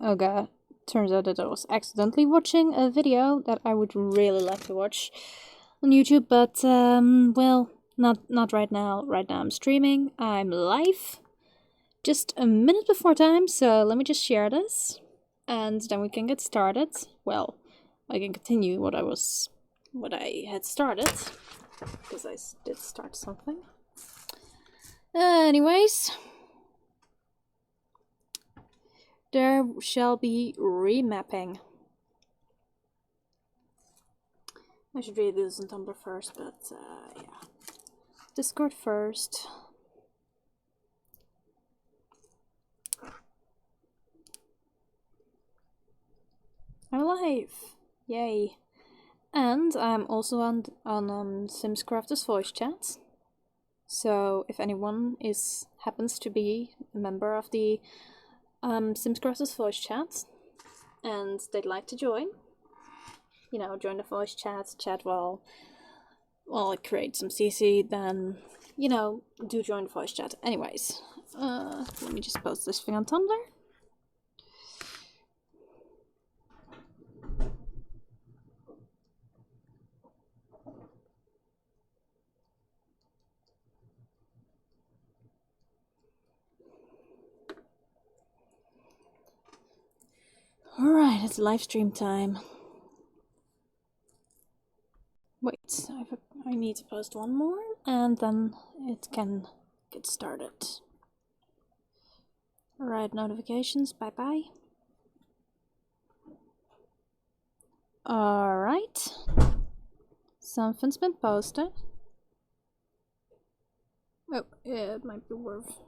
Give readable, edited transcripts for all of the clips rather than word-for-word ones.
Oh god, turns out that I was accidentally watching a video that I would really like to watch on YouTube, but well, not right now. Right now I'm streaming, I'm live, just a minute before time, so let me just share this, and then we can get started. Well, I can continue what I had started, because I did start something. Anyways, there shall be remapping. I should read this on Tumblr first, but yeah. Discord first. I'm live! Yay! And I'm also on Simscraft's voice chat. So if anyone happens to be a member of the Simscraft's voice chat and they'd like to join, you know, join the voice chat while I create some CC, then, you know, do join the voice chat. Anyways, let me just post this thing on Tumblr. Alright, it's live stream time. Wait, I need to post one more, and then it can get started. Alright, notifications, bye-bye. Alright. Something's been posted. Oh, yeah, it might be worth.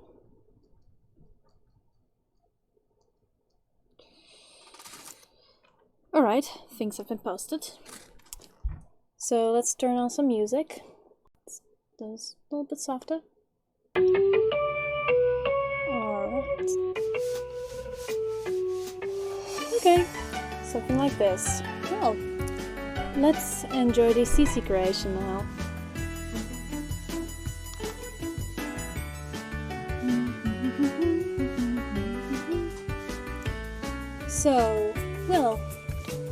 Alright, things have been posted. So let's turn on some music. Let's do this a little bit softer. Alright. Okay, something like this. Well, let's enjoy the CC creation now. So, well,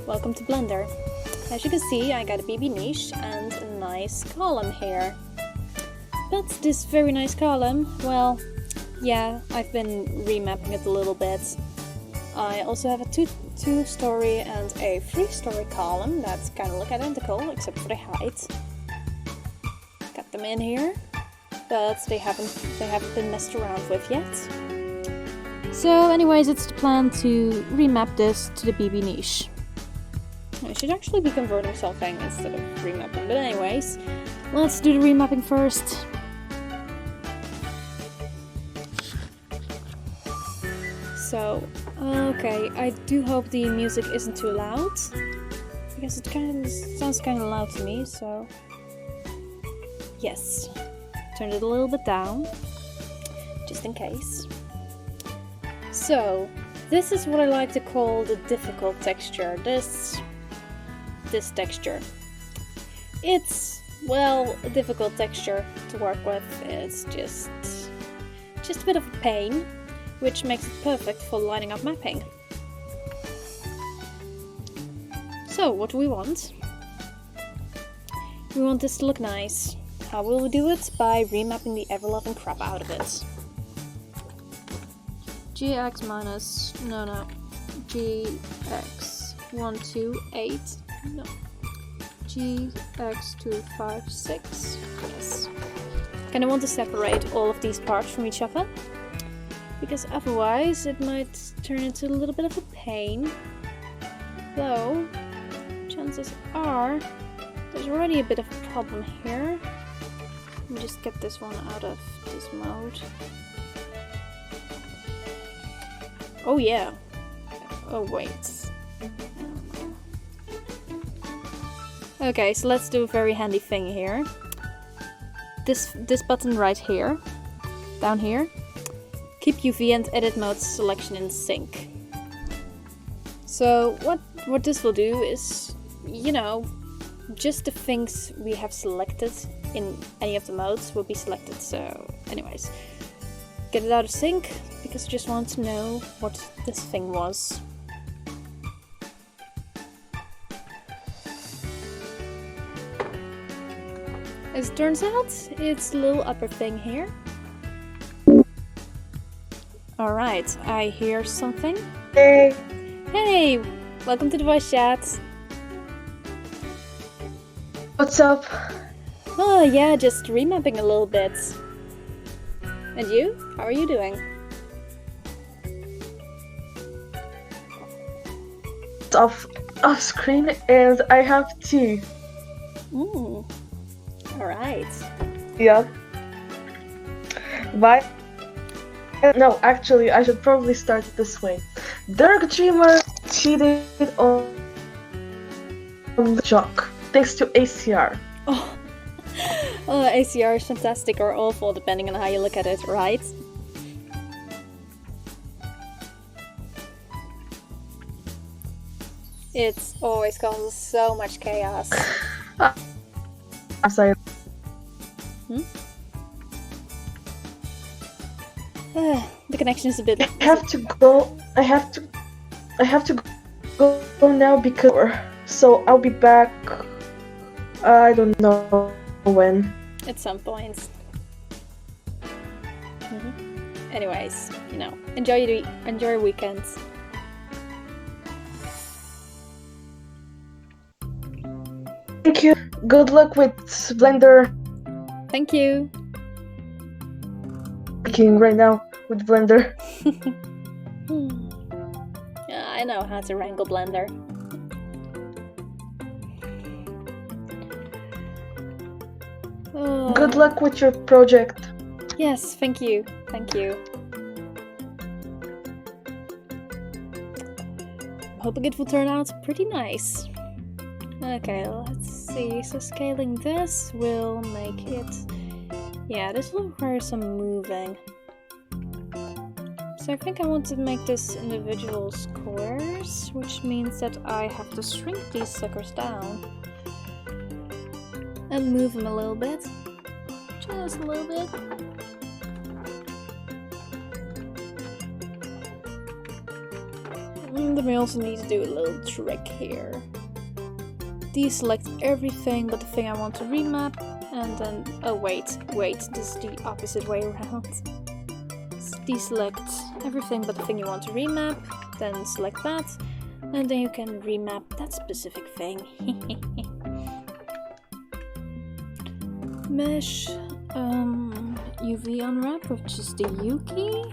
welcome to Blender. As you can see, I got a BB niche and a nice column here. But this very nice column, well, yeah, I've been remapping it a little bit. I also have a two-story and a three-story column that kind of look identical, except for the height. Got them in here, but they haven't been messed around with yet. So, anyways, it's the plan to remap this to the BB niche. I should actually be converting something instead of remapping, but anyways, let's do the remapping first. So, okay, I do hope the music isn't too loud, because it kind of sounds kind of loud to me, so yes, turn it a little bit down, just in case. So, this is what I like to call the difficult texture, this texture. It's, well, a difficult texture to work with. It's just a bit of a pain, which makes it perfect for lining up mapping. So, what do we want? We want this to look nice. How will we do it? By remapping the ever-loving crap out of it. GX minus, no, GX 128, no, GX 256, yes. Kinda want to separate all of these parts from each other, because otherwise it might turn into a little bit of a pain, though chances are there's already a bit of a problem here. Let me just get this one out of this mode. Oh yeah. Oh wait. Okay, so let's do a very handy thing here. This button right here, down here, keep UV and edit mode selection in sync. So what this will do is, you know, just the things we have selected in any of the modes will be selected. So anyways, get it out of sync, because I just want to know what this thing was. As it turns out, it's a little upper thing here. Alright, I hear something. Hey, Hey! Welcome to the voice chat. what's up? Oh yeah, just remapping a little bit. And you? How are you doing? It's off screen, and I have tea. Alright. Yeah. Why? No, actually, I should probably start it this way. Dark Dreamer cheated on the jock, thanks to ACR. Oh. ACR is fantastic or awful depending on how you look at it, right? It's always causes so much chaos. I'm sorry. The connection is a bit... I have to go. I have to go now because. So I'll be back. I don't know when. At some point. Anyways, you know, enjoy your weekends. Thank you. Good luck with Blender. Thank you. Working right now with Blender. Yeah, I know how to wrangle Blender. Oh. Good luck with your project. Yes, thank you. Thank you. I'm hoping it will turn out pretty nice. Okay, let's see. So scaling this will make it... Yeah, this will require some moving. So I think I want to make this individual squares, which means that I have to shrink these suckers down. And move them a little bit. Just a little bit. And then we also need to do a little trick here. Deselect everything but the thing I want to remap, and then... Oh wait, this is the opposite way around. Deselect everything but the thing you want to remap, then select that, and then you can remap that specific thing. Mesh, UV unwrap, which is the U key.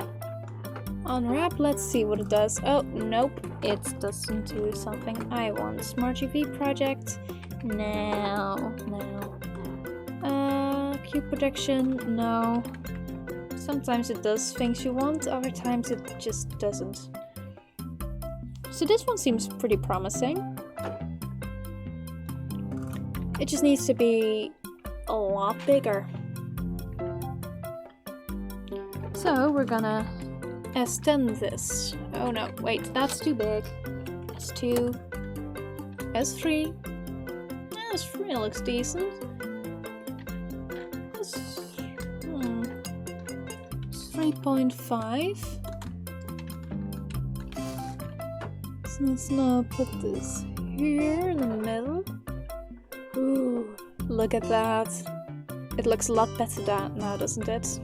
Unwrap, let's see what it does. Oh, nope, it doesn't do something I want. Smart UV project, no. Cube projection, no. Sometimes it does things you want, other times it just doesn't. So this one seems pretty promising. It just needs to be a lot bigger. So we're gonna S10 this. Oh no, wait, that's too big. S2, S3. Yeah, S3 looks decent. It's 3.5. So let's now put this here in the middle. Ooh, look at that. It looks a lot better now, doesn't it?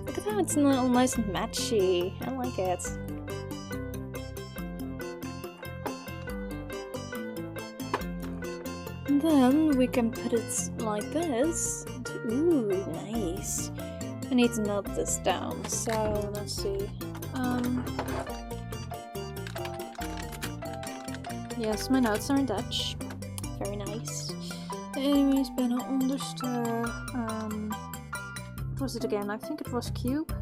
Look at that, it's all nice and matchy. I like it. And then we can put it like this. Ooh, nice. I need to note this down, so let's see. Yes, my notes are in Dutch. Very nice. Anyways, bijna onderste. What was it again? I think it was cube.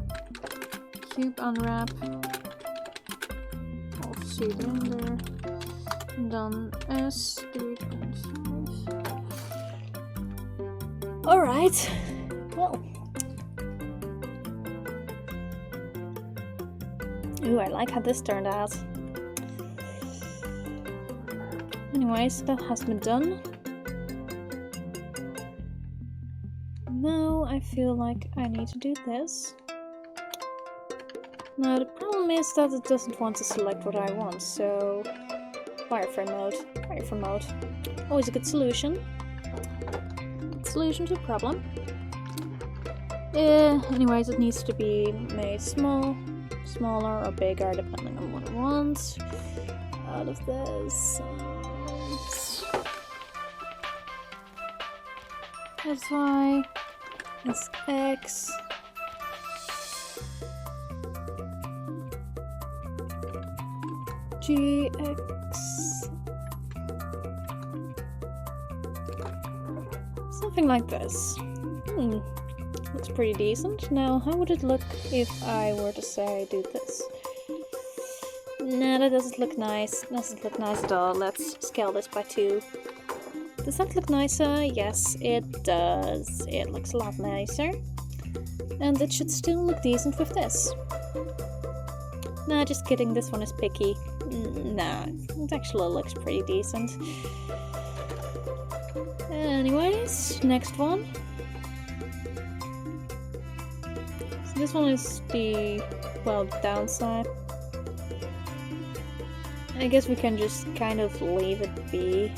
Cube unwrap. Of cylinder. En dan S 3.5. Alright. Well. Ooh, I like how this turned out. Anyways, that has been done. Now I feel like I need to do this. Now the problem is that it doesn't want to select what I want, so wireframe mode. Wireframe mode. Always a good solution. solution to the problem. Anyways, it needs to be made smaller or bigger, depending on what I want out of this. That's Y, that's X. GX. Something like this. Looks pretty decent. Now, how would it look if I were to say I do this? Nah, that doesn't look nice. Doesn't look nice at all. Let's scale this by 2. Does that look nicer? Yes, it does. It looks a lot nicer. And it should still look decent with this. Nah, just kidding. This one is picky. Nah, it actually looks pretty decent. Anyways, next one. So this one is the, well, downside. I guess we can just kind of leave it be.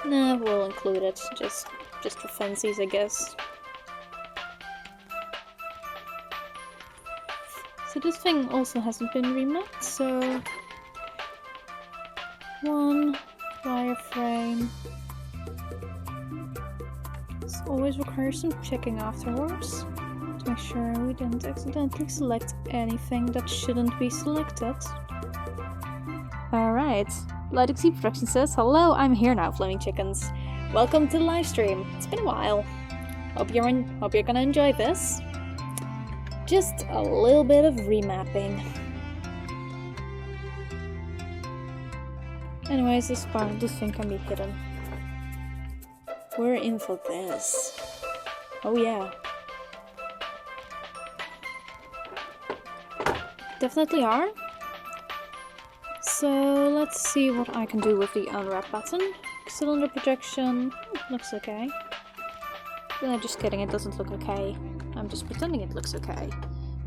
Nah, we'll include it, just for fancies, I guess. So this thing also hasn't been remapped, so 1 wireframe. This always requires some checking afterwards to make sure we didn't accidentally select anything that shouldn't be selected. Alright, Light Sea Production says, hello, I'm here now, Flaming Chickens. Welcome to the live stream. It's been a while. Hope you're gonna enjoy this. Just a little bit of remapping. Anyways, this thing can be hidden. We're in for this. Oh yeah. Definitely are. So let's see what I can do with the unwrap button. Cylinder projection looks okay. Just kidding, it doesn't look okay. I'm just pretending it looks okay,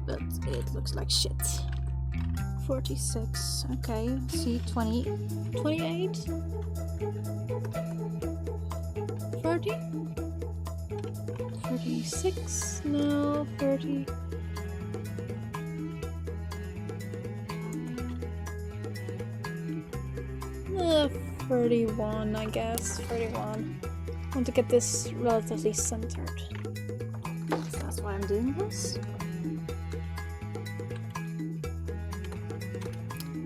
but it looks like shit. 46, okay, see 20, 28, 30, 36, no, 30. 31, I guess. 31. I want to get this relatively centered. So that's why I'm doing this.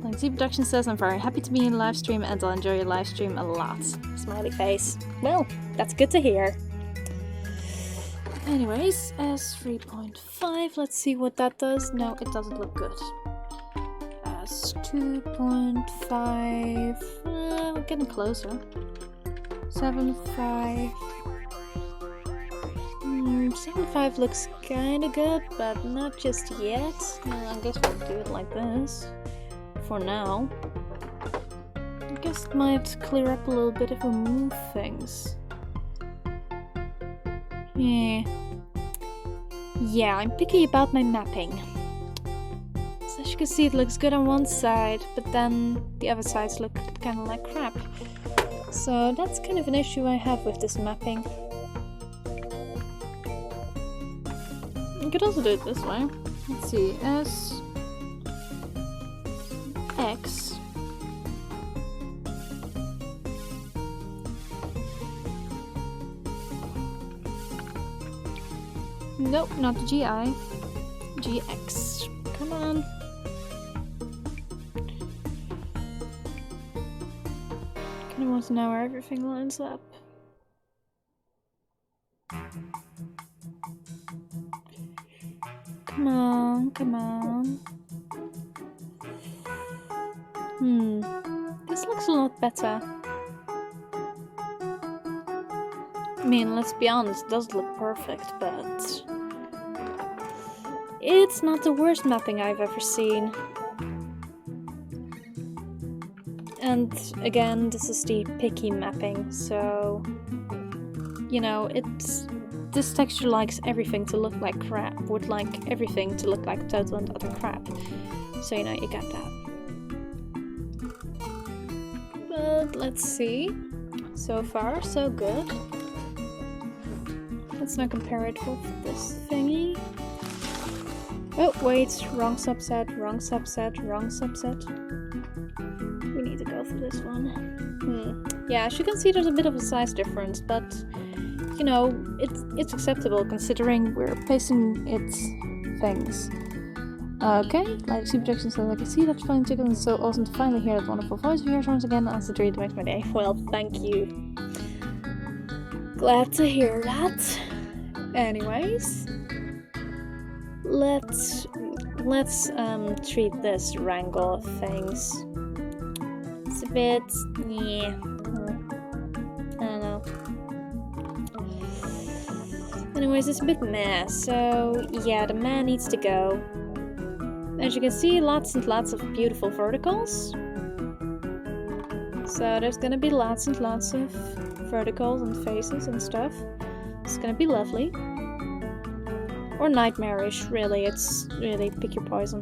Lindsay Production says, I'm very happy to be in live stream and I'll enjoy your live stream a lot. Smiley face. Well, that's good to hear. Anyways, S3.5, let's see what that does. No, it doesn't look good. S2.5, we're getting closer. 7.5. 7.5 looks kinda good, but not just yet. Well, I guess we'll do it like this. For now. I guess it might clear up a little bit if we move things. Yeah, I'm picky about my mapping. So as you can see, it looks good on one side, but then the other sides look kind of like crap. So that's kind of an issue I have with this mapping. You could also do it this way. Let's see, S, X, nope, not the GI, GX, come on. Kind of want to know where everything lines up. Come on, come on. This looks a lot better. I mean, let's be honest, it doesn't look perfect, but it's not the worst mapping I've ever seen. And again, this is the picky mapping, so you know, this texture likes everything to look like crap, would like everything to look like total and utter crap. So you know, you got that. But let's see. So far, so good. Let's now compare it with this thingy. Oh, wait, wrong subset, wrong subset, wrong subset. We need to go for this one. Yeah, as you can see, there's a bit of a size difference, but you know, it's acceptable considering we're pasting its things. Okay, like see projections so I can see that fine chicken is so awesome to finally hear that wonderful voice of yours once again. As a treat makes my day. Well, thank you. Glad to hear that. Anyways, let's treat this wrangle of things. It's a bit, yeah. I don't know. Anyways, it's a bit meh, so yeah, the man needs to go. As you can see, lots and lots of beautiful verticals. So there's gonna be lots and lots of verticals and faces and stuff. It's gonna be lovely. Or nightmarish, really. It's really pick your poison.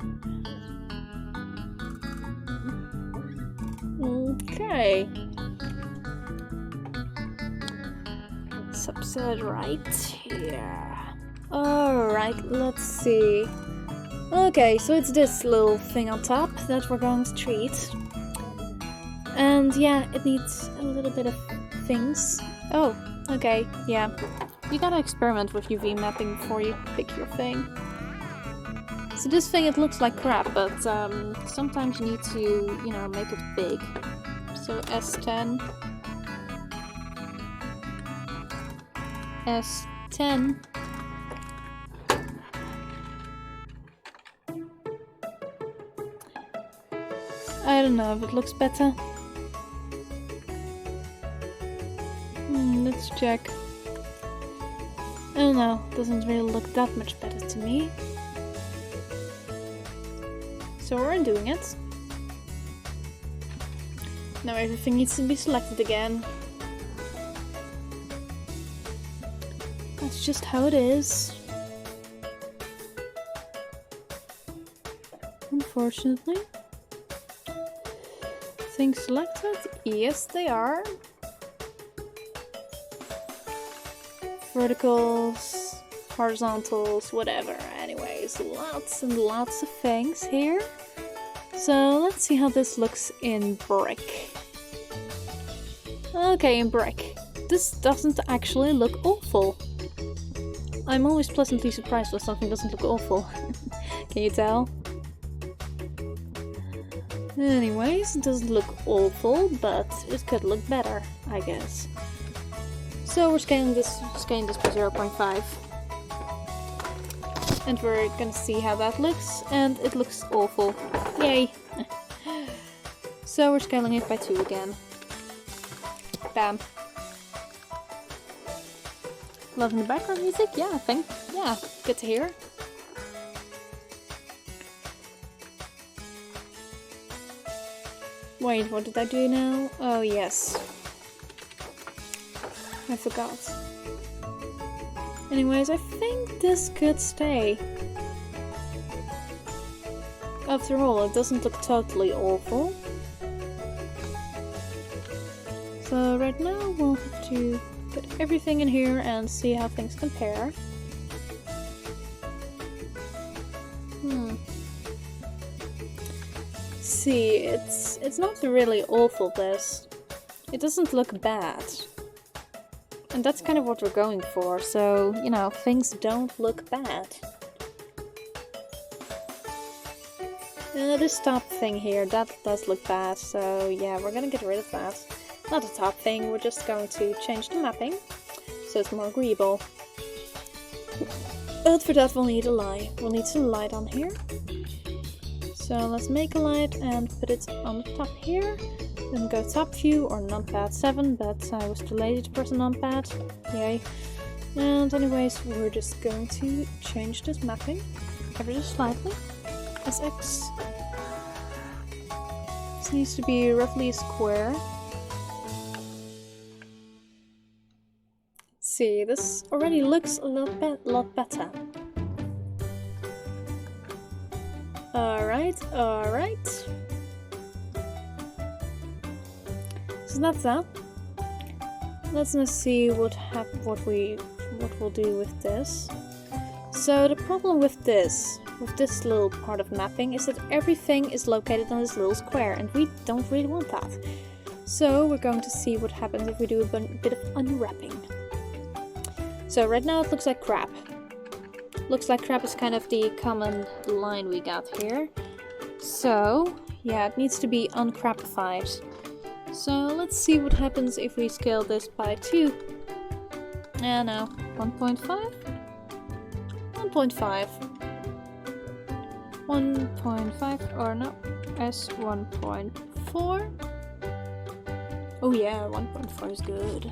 Okay. Subset right here. Alright, let's see. Okay, so it's this little thing on top that we're going to treat. And yeah, it needs a little bit of things. Oh, okay, yeah. You gotta experiment with UV mapping before you pick your thing. So this thing, it looks like crap, but sometimes you need to, you know, make it big. So S10. S10. I don't know if it looks better. Let's check. I don't know, doesn't really look that much better to me. So we're doing it. Now everything needs to be selected again. That's just how it is. Unfortunately. Things selected? Yes, they are. Verticals, horizontals, whatever. Anyways, lots and lots of things here. So let's see how this looks in brick. Okay, in brick. This doesn't actually look awful. I'm always pleasantly surprised when something doesn't look awful. Can you tell? Anyways, it doesn't look awful, but it could look better, I guess. So we're scaling this by 0.5. And we're gonna see how that looks, and it looks awful. Yay! So we're scaling it by 2 again. Bam. Loving the background music? Yeah, yeah, good to hear. Wait, what did I do now? Oh, yes. I forgot. Anyways, I think this could stay. After all, it doesn't look totally awful. So right now we'll have to put everything in here and see how things compare. See, it's not really awful, this. It doesn't look bad. And that's kind of what we're going for, so, you know, things don't look bad. This top thing here, that does look bad, so yeah, we're gonna get rid of that. Not the top thing, we're just going to change the mapping, so it's more agreeable. But for that we'll need a light. We'll need some light on here. So let's make a light and put it on the top here. Then go top view or numpad 7, but I was too lazy to press a numpad. Yay. And anyways, we're just going to change this mapping ever so slightly. SX. This needs to be roughly a square. See, this already looks a lot better. Alright, alright. So that's that. let's now see what we'll do with this. So the problem with this little part of mapping is that everything is located on this little square, and we don't really want that. So we're going to see what happens if we do a bit of unwrapping. So right now it looks like crap. Looks like crap is kind of the common line we got here. So yeah, it needs to be uncrapified. So let's see what happens if we scale this by 2. No, 1.5? 1.5. 1.5 or no, S 1.4. Oh yeah, 1.4 is good.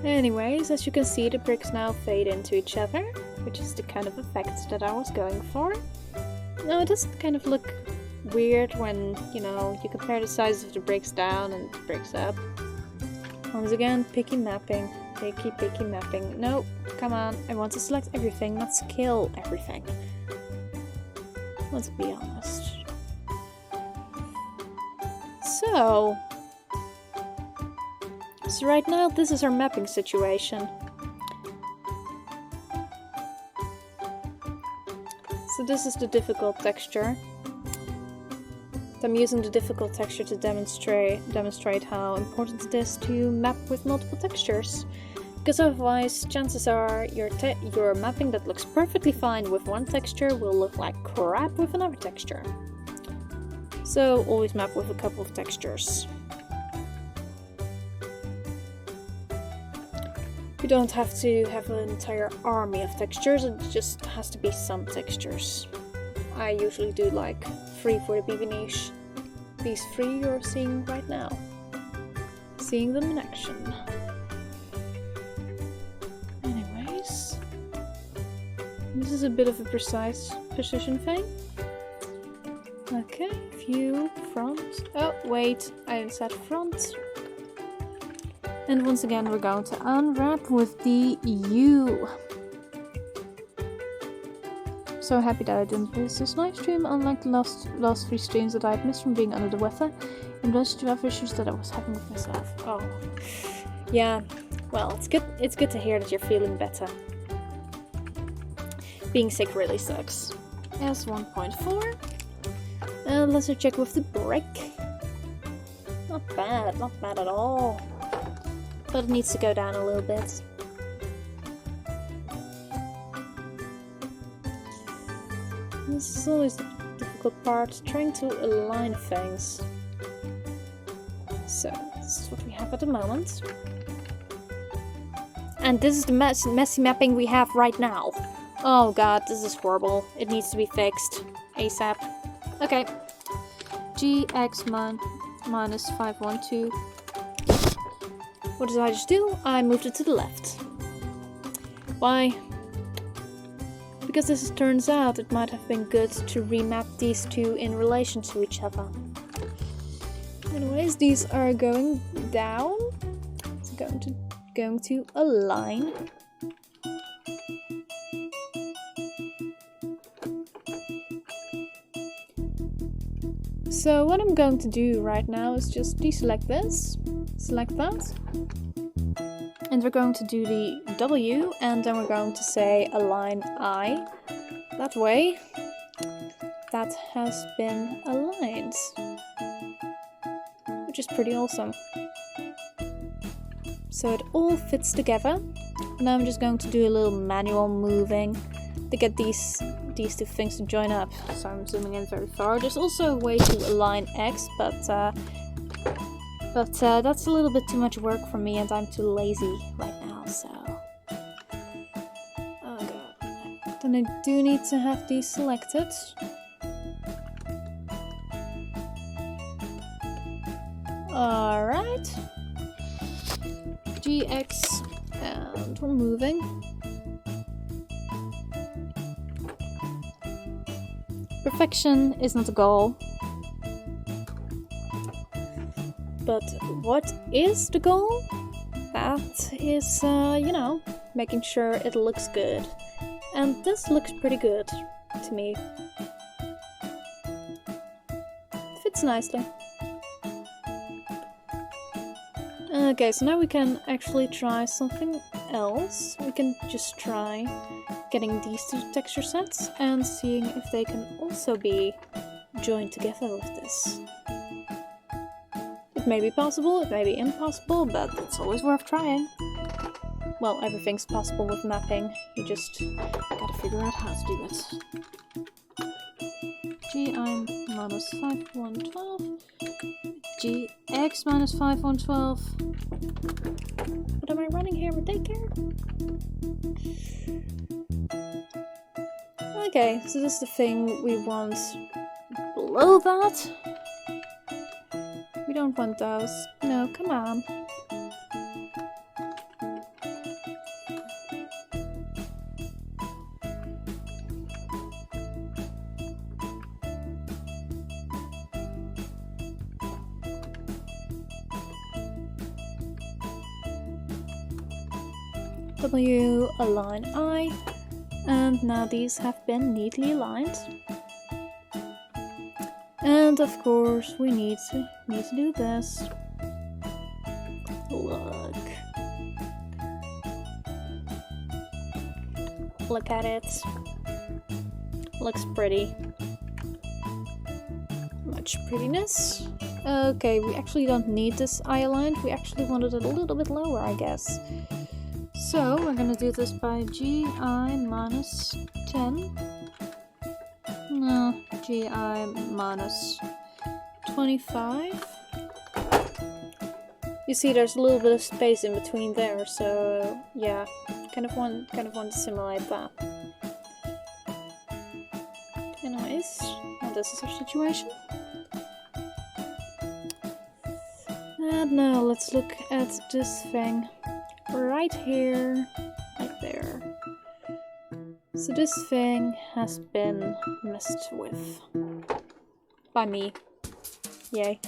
Anyways, as you can see, the bricks now fade into each other, which is the kind of effect that I was going for. Now it does kind of look weird when, you know, you compare the size of the bricks down and the bricks up. Once again, picky mapping. Picky mapping. No, come on, I want to select everything, not scale everything. Let's be honest. So right now this is our mapping situation. So this is the difficult texture. I'm using the difficult texture to demonstrate how important it is to map with multiple textures. Because otherwise, chances are your mapping that looks perfectly fine with one texture will look like crap with another texture. So always map with a couple of textures. You don't have to have an entire army of textures, it just has to be some textures. I usually do like 3 for the BB niche. These 3 you're seeing right now. Seeing them in action. Anyways, this is a bit of a precise precision thing. Okay, view, front. Oh, wait, I said front. And once again, we're going to unwrap with the U. So happy that I didn't miss this live stream, unlike the last 3 streams that I had missed from being under the weather, in relation to other issues that I was having with myself. Oh, yeah. Well, it's good to hear that you're feeling better. Being sick really sucks. S 1.4. And let's check with the brick. Not bad at all. But it needs to go down a little bit. This is always the difficult part, trying to align things. So, this is what we have at the moment. And this is the messy mapping we have right now. Oh god, this is horrible. It needs to be fixed. ASAP. Okay. GX minus 512. What did I just do? I moved it to the left. Why? Because as it turns out, it might have been good to remap these 2 in relation to each other. Anyways, these are going down. It's going to align. So what I'm going to do right now is just deselect this, select that, and we're going to do the W, and then we're going to say align I. That way, that has been aligned, which is pretty awesome. So it all fits together. Now I'm just going to do a little manual moving to get these 2 things to join up. So I'm zooming in very far. There's also a way to align X, but that's a little bit too much work for me, and I'm too lazy right now. So, oh god. Then I do need to have these selected. All right. GX, and we're moving. Perfection is not a goal. But what is the goal? That is, you know, making sure it looks good. And this looks pretty good to me. Fits nicely. Okay, so now we can actually try something else. We can just try getting these two texture sets and seeing if they can also be joined together with this. It may be possible, it may be impossible, but it's always worth trying. Well, everything's possible with mapping, you just gotta figure out how to do it. GI minus 5112, GX minus 5112. What am I running here with daycare? Okay, so this is the thing we want below that. We don't want those. No, come on. W, align I, and now these have been neatly aligned. And of course we need to do this. Look at it. Looks pretty. Much prettiness. Okay, we actually don't need this eye aligned. We actually wanted it a little bit lower, I guess. So we're gonna do this by GI minus 10. No, GI minus 25. You see there's a little bit of space in between there, so yeah, kind of want to simulate that. Anyways, and this is our situation. And now let's look at this thing. Right here, right there. So this thing has been messed with by me. Yay.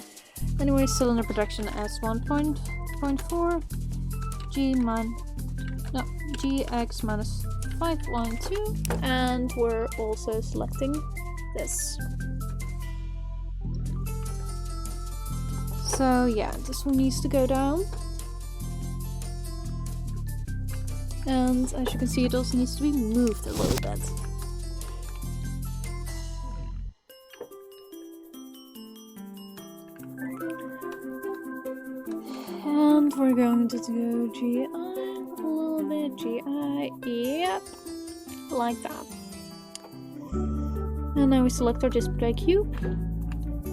Anyway, still under production as 1.4 GX minus 512, and we're also selecting this. So yeah, this one needs to go down. And as you can see, it also needs to be moved a little bit. And we're going to do GI a little bit, GI, yep, like that. And now we select our display cube.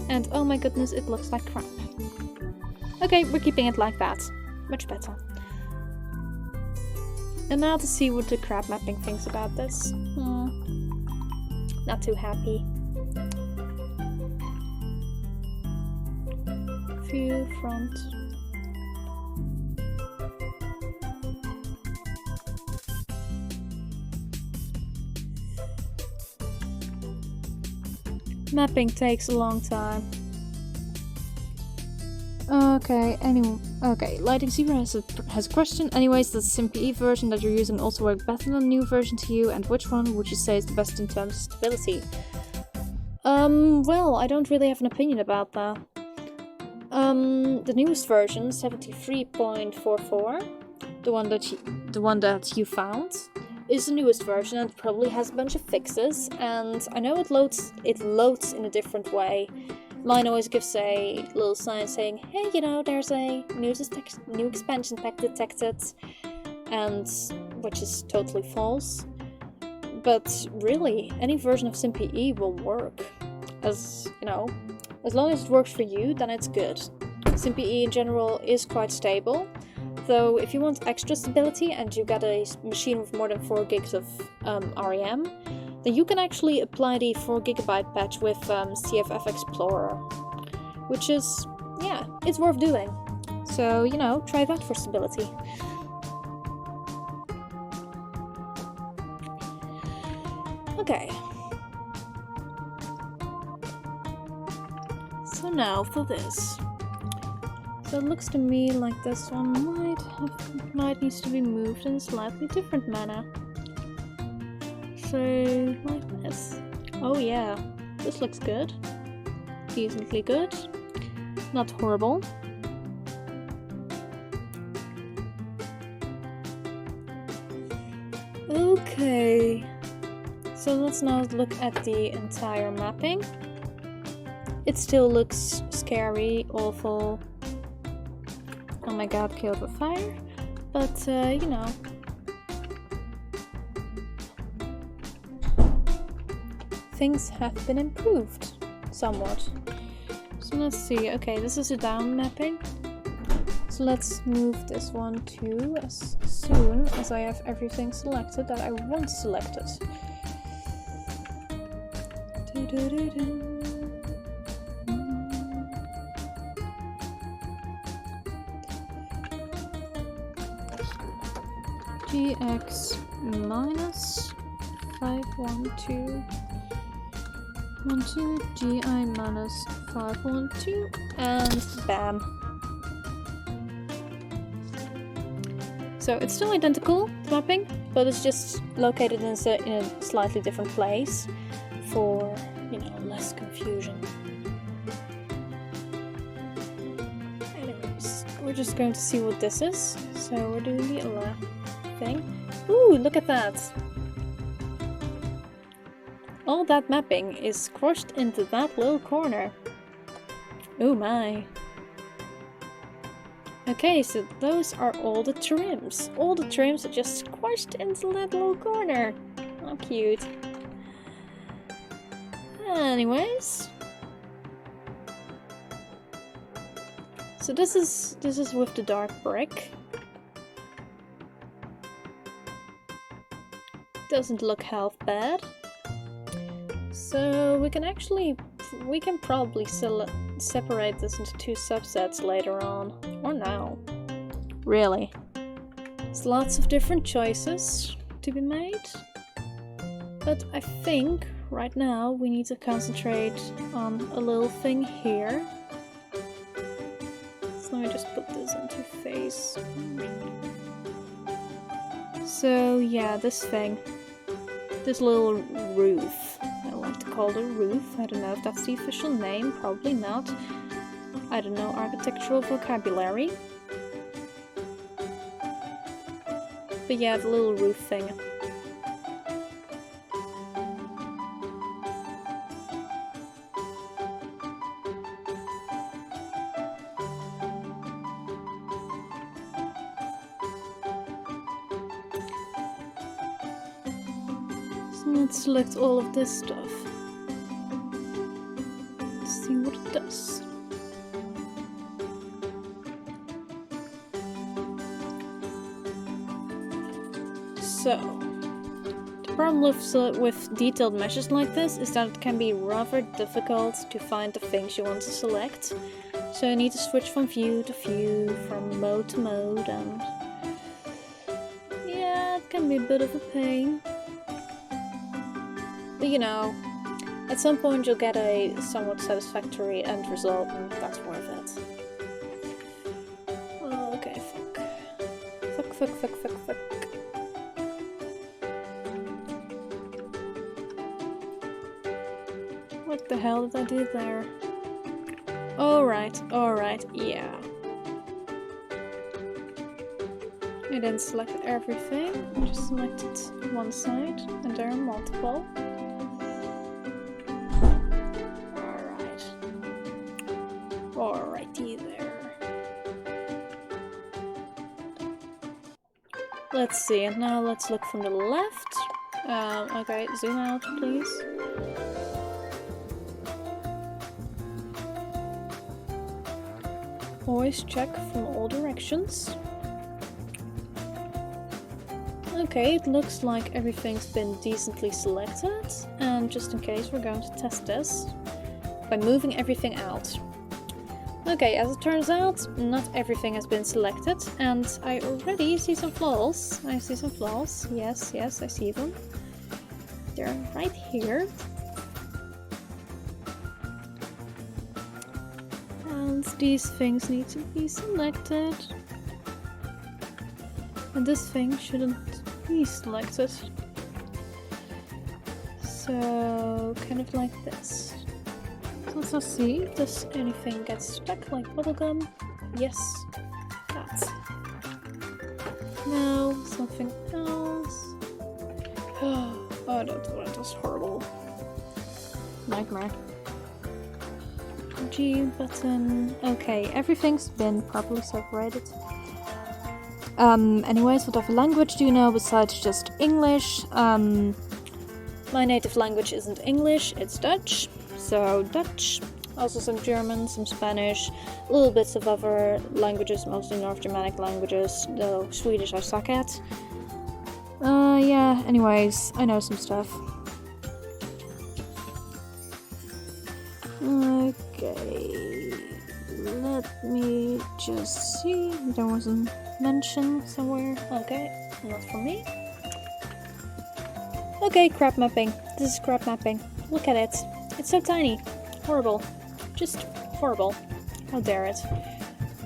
And oh my goodness, it looks like crap. Okay, we're keeping it like that. Much better. And now to see what the crab mapping thinks about this. Not too happy. View, front. Mapping takes a long time. Okay, Lighting Zebra has a question. Anyways, does the SimPE version that you're using also work better than the new version to you, and which one would you say is the best in terms of stability? Well, I don't really have an opinion about that. The newest version, 73.44, the one that you found, is the newest version and probably has a bunch of fixes, and I know it loads in a different way. Mine always gives a little sign saying, hey, you know, there's a new expansion pack detected, and which is totally false. But really, any version of SimPE will work. As long as it works for you, then it's good. SimPE in general is quite stable, though if you want extra stability and you got a machine with more than 4 gigs of RAM, then you can actually apply the 4GB patch with CFF Explorer, which is, yeah, it's worth doing. So, you know, try that for stability. Okay. So now for this. So it looks to me like this one might needs to be moved in a slightly different manner. So, like this. Oh yeah, this looks good. Decently good. Not horrible. Okay, so let's now look at the entire mapping. It still looks scary, awful. Oh my god, killed with fire. But, you know. Things have been improved somewhat. So let's see. Okay, this is a down mapping. So let's move this one to as soon as I have everything selected that I want selected. GX minus 512 GI minus 512 and bam. So it's still identical, the mapping, but it's just located in a slightly different place for, you know, less confusion. Anyways, we're just going to see what this is. So we're doing the alert thing. Ooh, look at that! All that mapping is crushed into that little corner. Oh my. Okay, so those are all the trims. All the trims are just squashed into that little corner. How cute. Anyways. So this is with the dark brick. Doesn't look half bad. So we can probably separate this into two subsets later on, or now. Really. There's lots of different choices to be made, but I think right now we need to concentrate on a little thing here. So let me just put this into face. So yeah, this thing. This little roof. I like to call it a roof. I don't know if that's the official name, probably not. I don't know architectural vocabulary. But yeah, the little roof thing. Let's select all of this stuff. Let's see what it does. So, the problem with detailed meshes like this is that it can be rather difficult to find the things you want to select. So you need to switch from view to view, from mode to mode, and yeah, it can be a bit of a pain. But you know, at some point you'll get a somewhat satisfactory end result, and that's worth it. Oh, okay, fuck. What the hell did I do there? Alright, yeah. I didn't select everything, I just selected one side, and there are multiple. Alrighty there. Let's see, and now let's look from the left. Okay, zoom out, please. Always check from all directions. Okay, it looks like everything's been decently selected, and just in case we're going to test this by moving everything out. Okay, as it turns out, not everything has been selected, and I already see some flaws. Yes, I see them. They're right here. And these things need to be selected. And this thing shouldn't be selected. So, kind of like this. Let's also see if there's anything gets stuck like bubblegum. Yes, that. Now, something else. Oh, that was horrible. Nightmare. G button. Okay, everything's been properly separated. Anyways, whatever language do you know besides just English? My native language isn't English, it's Dutch. So Dutch. Also some German, some Spanish, little bits of other languages, mostly North Germanic languages, though Swedish I suck at. Yeah, anyways, I know some stuff. Okay, let me just see. There was a mention somewhere. Okay, not for me. Okay, crop mapping. This is crop mapping. Look at it. It's so tiny. Horrible. Just horrible. How dare it.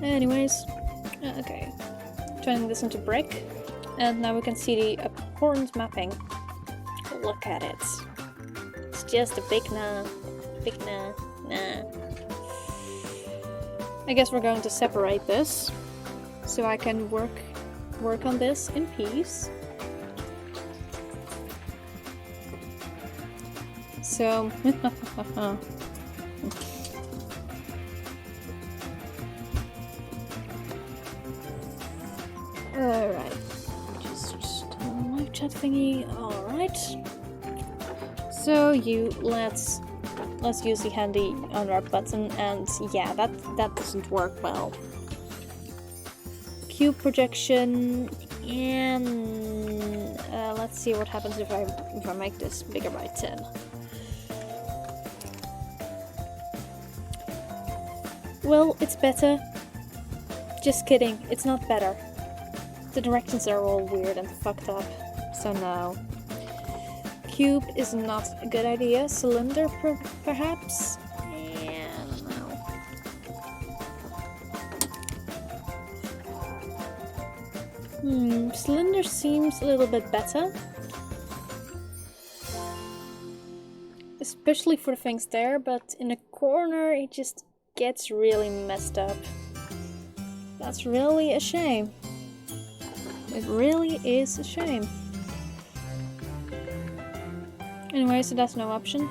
Anyways, okay. Turning this into brick. And now we can see the abhorrent mapping. Look at it. It's just a big nah. Big nah. Nah. I guess we're going to separate this. So I can work on this in peace. So... Alright. Just live chat thingy. Alright. So let's use the handy unwrap button, and yeah, that doesn't work well. Cube projection, and let's see what happens if I make this bigger by 10. Well, it's better. Just kidding, it's not better. The directions are all weird and fucked up, so no. Cube is not a good idea. Cylinder, perhaps? Yeah, no. Cylinder seems a little bit better. Especially for the things there, but in a corner it just gets really messed up. That's really a shame. It really is a shame. Anyway, so that's no option.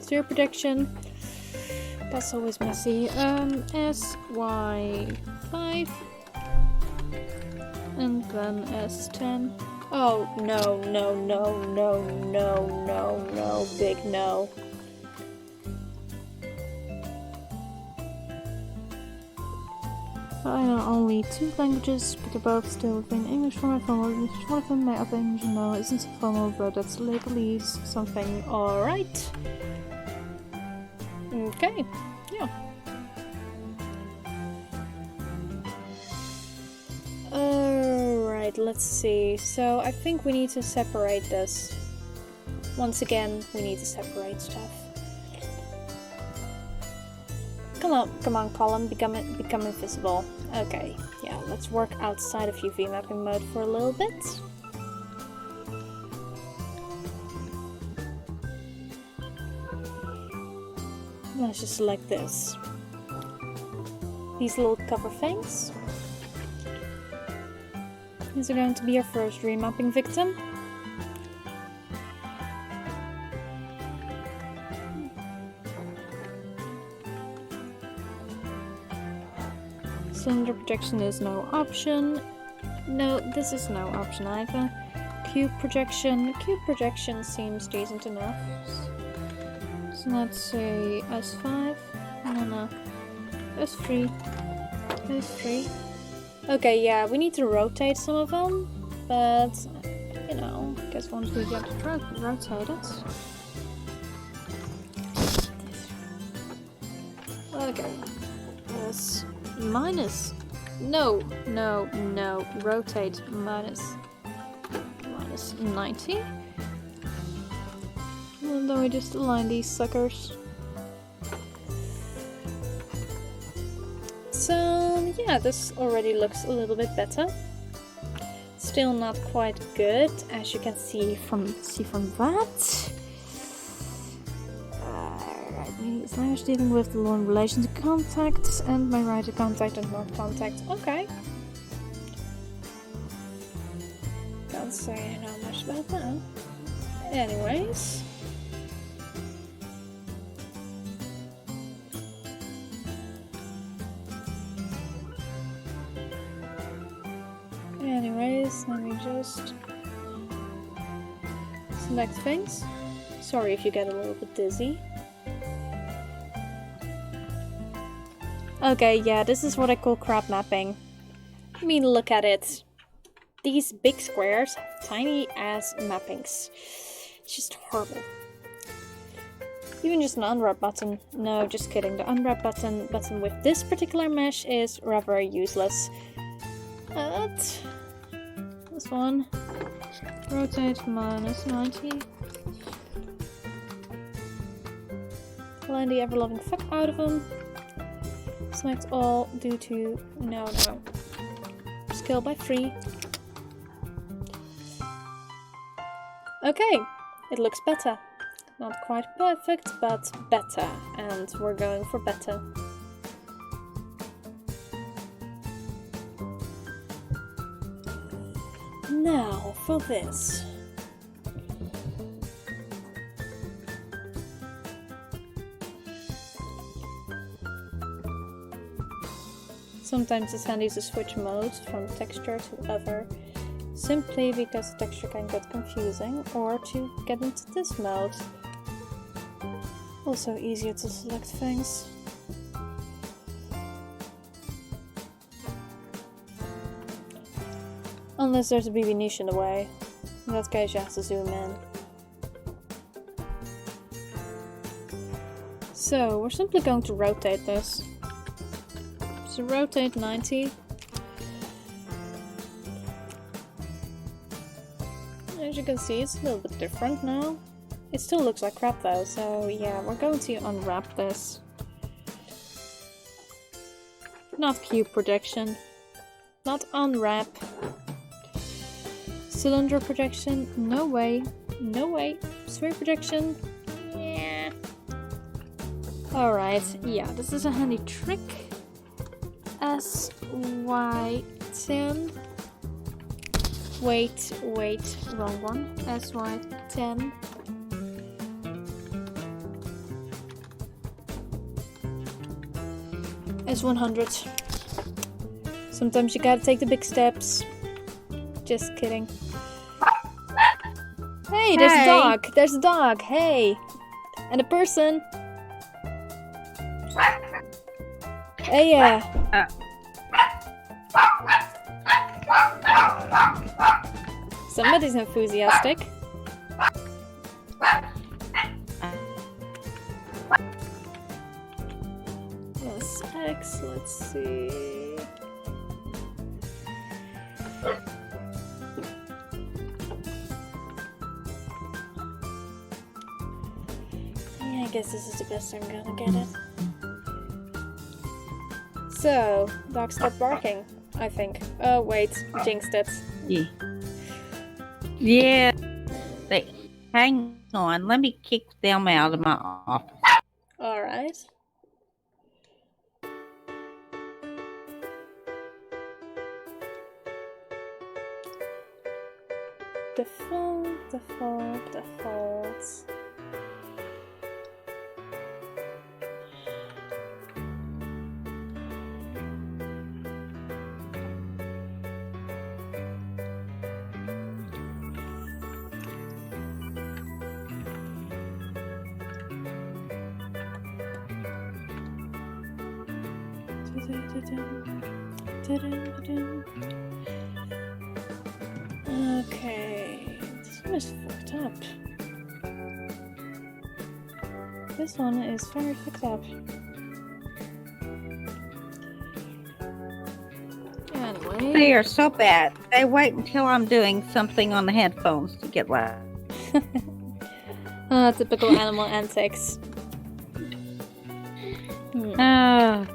Zero projection. That's always messy. SY5. And then S10. Oh, no, big no. I know only 2 languages, but they're both still within English format. One of them, my other English no, isn't formal, but that's Legalese something. Alright. Okay, yeah. Alright, let's see. So I think we need to separate this. Once again, we need to separate stuff. Come on, column, become invisible. Okay, yeah, let's work outside of UV mapping mode for a little bit. Let's just select this. These little cover things. These are going to be our first remapping victim. Cylinder projection is no option. No, this is no option either. Cube projection. Cube projection seems decent enough. So let's say S5. No. S3. S3. Okay, yeah, we need to rotate some of them, but you know, I guess once we get rotated. Okay. S minus. No. Rotate minus 90. And then we just align these suckers. So yeah, this already looks a little bit better. Still not quite good, as you can see from that. Right, now dealing with the long relation to contact and my right to contact and not contact. Okay. say not much about that. Anyways. Let me just select things. Sorry if you get a little bit dizzy. Okay, yeah, this is what I call crap mapping. I mean, look at it. These big squares have tiny ass mappings. It's just horrible. Even just an unwrap button. No, just kidding. The unwrap button with this particular mesh is rather useless. This one. Rotate -90. Line the ever-loving fuck out of them. Select all due to no. Scale by 3. Okay, it looks better. Not quite perfect, but better. And we're going for better. Now for this. Sometimes it's handy to switch modes from texture to other, simply because the texture can get confusing, or to get into this mode. Also easier to select things. Unless there's a BB niche in the way. In that case you have to zoom in. So we're simply going to rotate this. So rotate 90. As you can see, it's a little bit different now. It still looks like crap though, so yeah, we're going to unwrap this. Not cube projection. Not unwrap. Cylinder projection, no way. No way. Sphere projection, yeah. Alright, yeah, this is a handy trick. SY10. Wait, wrong one. SY10. S100. Sometimes you gotta take the big steps. Just kidding. Hey, there's a dog! There's a dog! Hey! And a person! Hey, yeah! Somebody's enthusiastic. Plus X, let's see. Yeah, I guess this is the best I'm gonna get it. So, dog stopped barking, I think. Oh wait, jinxed it. Yeah. Hang on, let me kick them out of my office. Alright. Default. Okay, this one is fucked up. This one is very fucked up. Anyway. They are so bad. They wait until I'm doing something on the headphones to get loud. Typical animal antics. Yeah.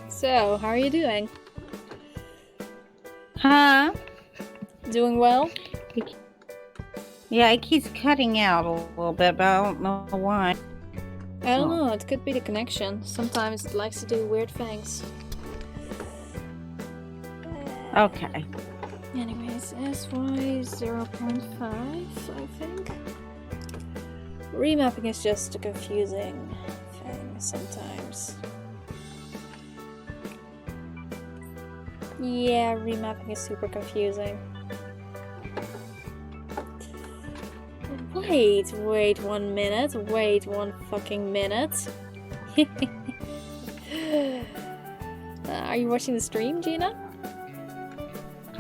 So, how are you doing? Huh? Doing well? Yeah, it keeps cutting out a little bit, but I don't know why. I don't know, it could be the connection. Sometimes it likes to do weird things. Okay. Anyways, SY 0.5, I think. Remapping is just a confusing thing sometimes. Yeah, remapping is super confusing. Wait 1 minute. Wait 1 fucking minute. Are you watching the stream, Gina?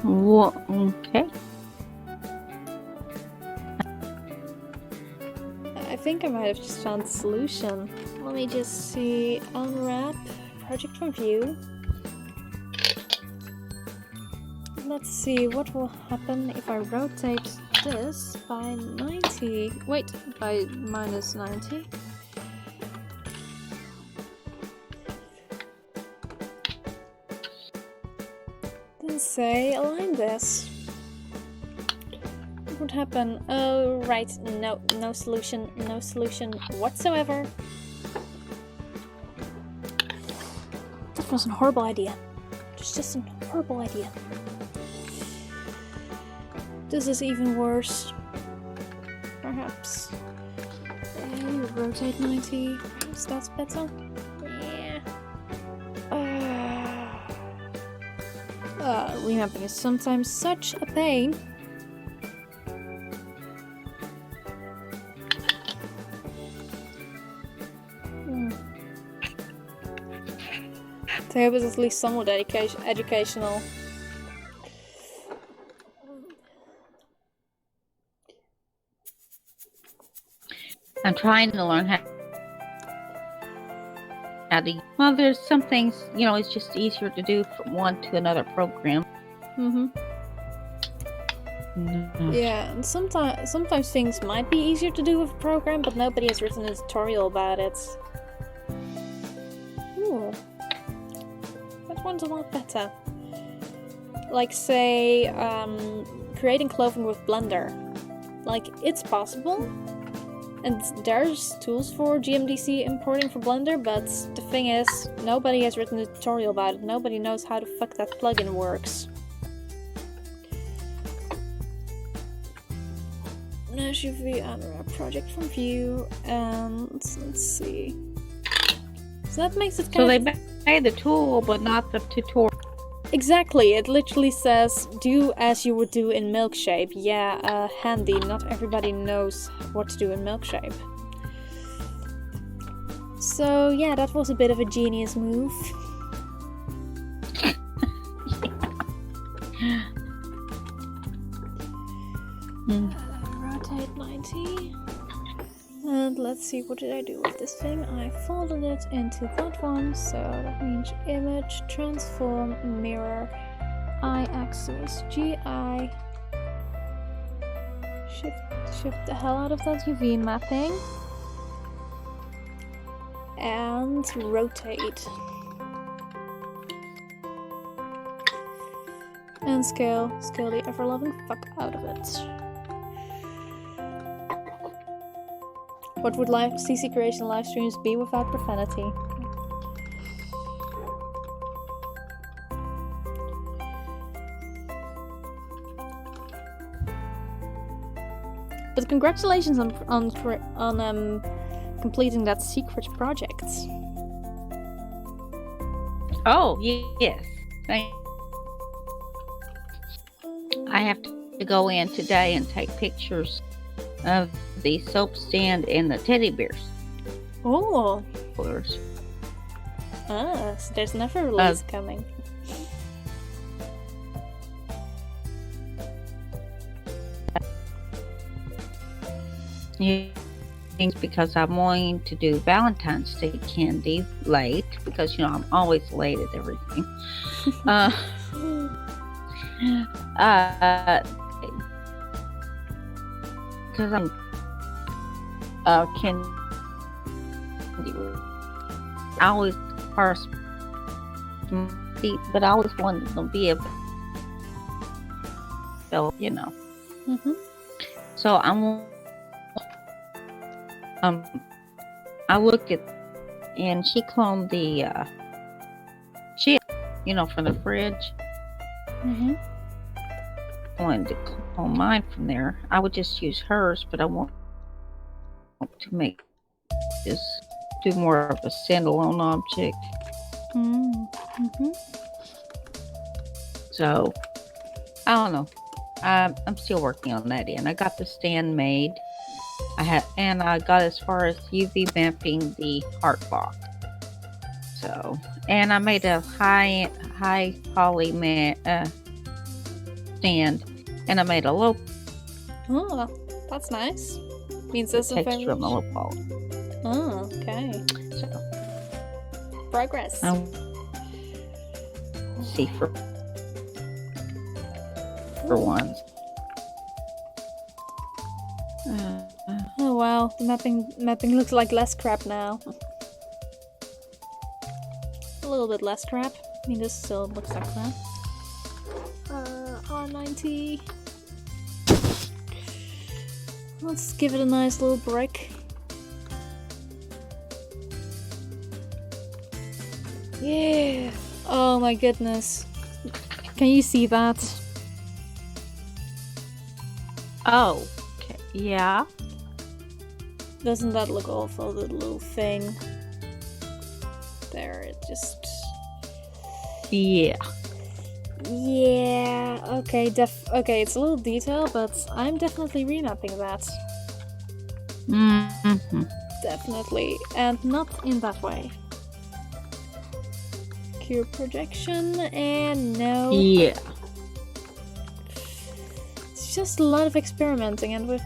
Okay. I think I might have just found the solution. Let me just see. Unwrap. Project from view. Let's see what will happen if I rotate this by 90. Wait, by minus 90. Then say align this. What would happen? Oh, right. No solution. No solution whatsoever. That was a horrible idea. Just a horrible idea. This is even worse. Perhaps. Rotate 90. Perhaps that's better. Yeah. Remapping is sometimes such a pain. So I hope it's at least somewhat educational. I'm trying to learn how to. Well, there's some things, it's just easier to do from one to another program. Yeah, and sometimes things might be easier to do with a program, but nobody has written a tutorial about it. Ooh. That one's a lot better. Like, say, creating clothing with Blender. Like, it's possible. And there's tools for GMDC importing for Blender, but the thing is, nobody has written a tutorial about it. Nobody knows how the fuck that plugin works. Mesh UV unwrap project from view, and let's see. So that makes it kind of... So they made the tool, but not the tutorial. Exactly, it literally says, do as you would do in Milkshape. Yeah, handy, not everybody knows what to do in Milkshape. So yeah, that was a bit of a genius move. Rotate 90. And let's see, what did I do with this thing? I folded it into that one, so that means image, transform, mirror, I-axis, GI. Shift the hell out of that UV mapping. And rotate. And scale the ever-loving fuck out of it. What would CC Creation Livestreams be without profanity? But congratulations on completing that secret project. Oh, yes. I have to go in today and take pictures of the soap stand and the teddy bears. Oh. Colors. So there's another release coming. Yeah, because I'm wanting to do Valentine's Day candy late, because I'm always late at everything. Because I'm candy. I always first, but I always wanted to be able to, So I looked at, and she cloned the chip, from the fridge. Mm-hmm. wanted to clone mine from there, I would just use hers, but I want to make this do more of a standalone object. Mm-hmm. So I don't know. I'm still working on that end. I got the stand made. I got as far as UV mapping the heart block. So, and I made a high poly stand, and I made a low Oh, that's nice. Means there's some texture on the low poly. Oh, okay. So Progress. I see for ones. Oh wow, the mapping looks like less crap now. A little bit less crap. I mean, this still looks like crap. R90. Let's give it a nice little break. Yeah. Oh my goodness. Can you see that? Oh, okay. Yeah. Doesn't that look awful, the little thing? There, it just... Yeah. Yeah, okay, okay, it's a little detail, but I'm definitely remapping that. Mm-hmm. Definitely, and not in that way. Cube projection, and no. Yeah. It's just a lot of experimenting, and with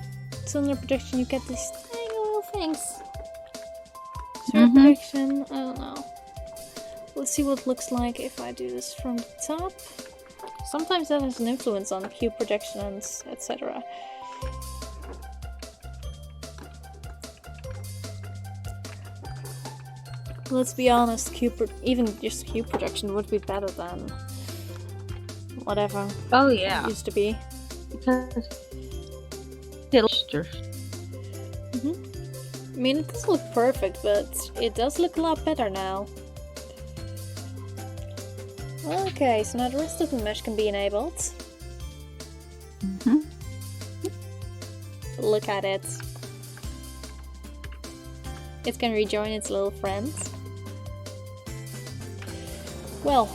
cylinder projection you get these tiny little things. Sphere projection, I don't know. Let's see what it looks like if I do this from the top. Sometimes that has an influence on cube projection and etc. Let's be honest, even just cube projection would be better than whatever Oh it yeah. used to be. Because I mean, it does look perfect, but it does look a lot better now. Okay, so now the rest of the mesh can be enabled. Look at it. It can rejoin its little friends. Well,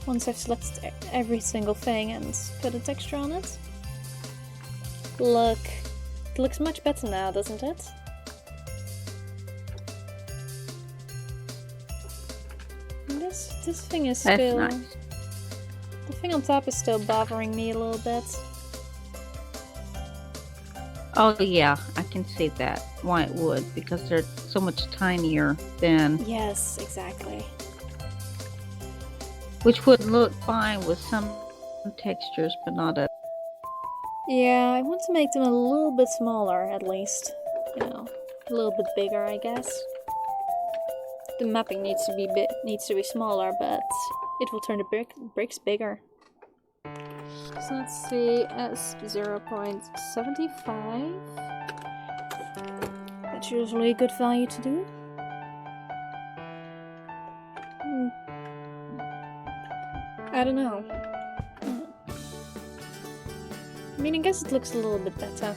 once I've selected every single thing and put a texture on it. Look, it looks much better now, doesn't it? And this thing is That's still... nice. The thing on top is still bothering me a little bit. Oh yeah, I can see that. Why it would, because they're so much tinier than... Yes, exactly. Which would look fine with some textures, but not a... Yeah, I want to make them a little bit smaller, at least. You know, a little bit bigger, I guess. The mapping needs to be smaller, but it will turn the bricks bigger. So let's see, as 0.75. That's usually a good value to do. I don't know. I mean, I guess it looks a little bit better.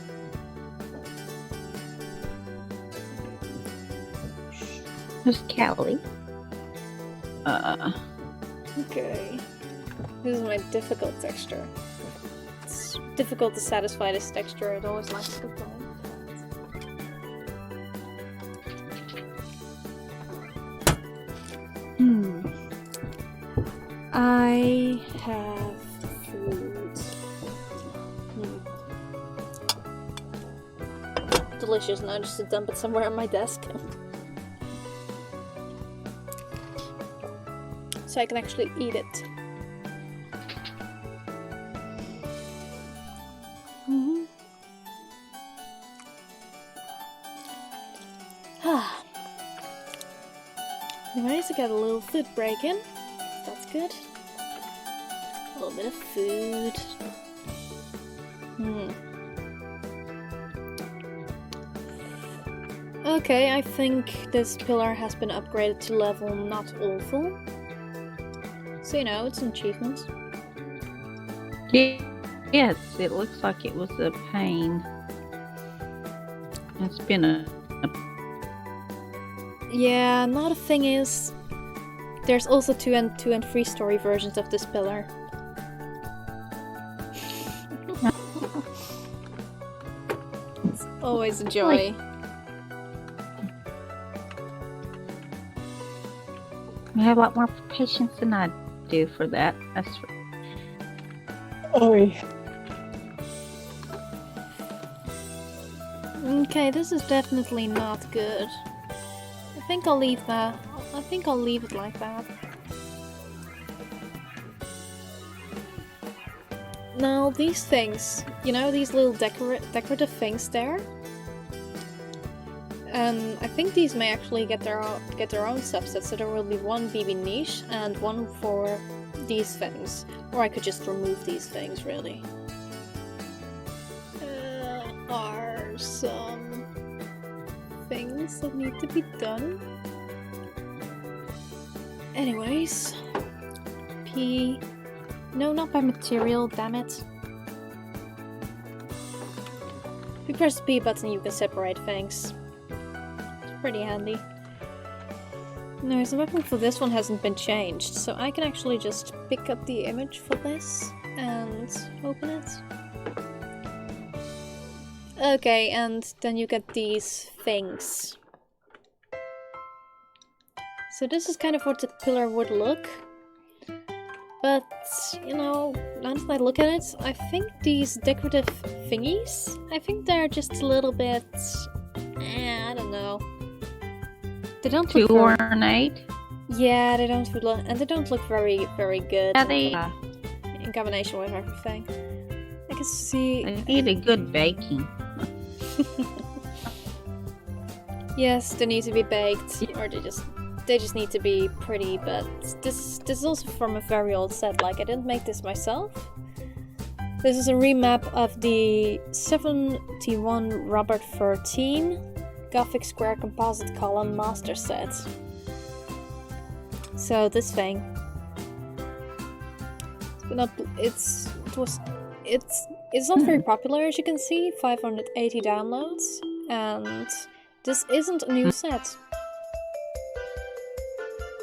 There's Callie. Okay. This is my difficult texture. It's difficult to satisfy this texture, it always likes to go. I have food. Delicious, now just to dump it somewhere on my desk. So I can actually eat it. Ready to get a little food break in. That's good. A little bit of food. Okay, I think this pillar has been upgraded to level not awful. So you know, it's an achievement. Yes, it looks like it was a pain. It's been a Yeah, now the thing is, there's also 2 and 3 story versions of this pillar. It's always a joy. You have a lot more patience than I do for that. That's Okay, this is definitely not good. I think I'll leave that. I think I'll leave it like that. Now these things, you know, these little decorative things there. I think these may actually get their own subsets. So there will be one BB niche and one for these things, or I could just remove these things. Really, are some things that need to be done. Anyways, P. No, not by material, damn it. If you press the P button, you can separate things. It's pretty handy. No, the weapon for this one hasn't been changed, so I can actually just pick up the image for this and open it. Okay, and then you get these things. So this is kind of what the pillar would look. But, you know, now that I look at it, I think these decorative thingies, I think they're just a little bit, I don't know. They don't too look ornate. Yeah, they don't look, and they don't look very, very good Yeah, they in combination with everything. I can see. they need a good baking. Yes, they need to be baked, or they just need to be pretty. But this is also from a very old set. Like, I didn't make this myself. This is a remap of the 71 Robert 13 Gothic Square Composite Column Master Set. So this thing, it's not very popular, as you can see. 580 downloads, and this isn't a new set.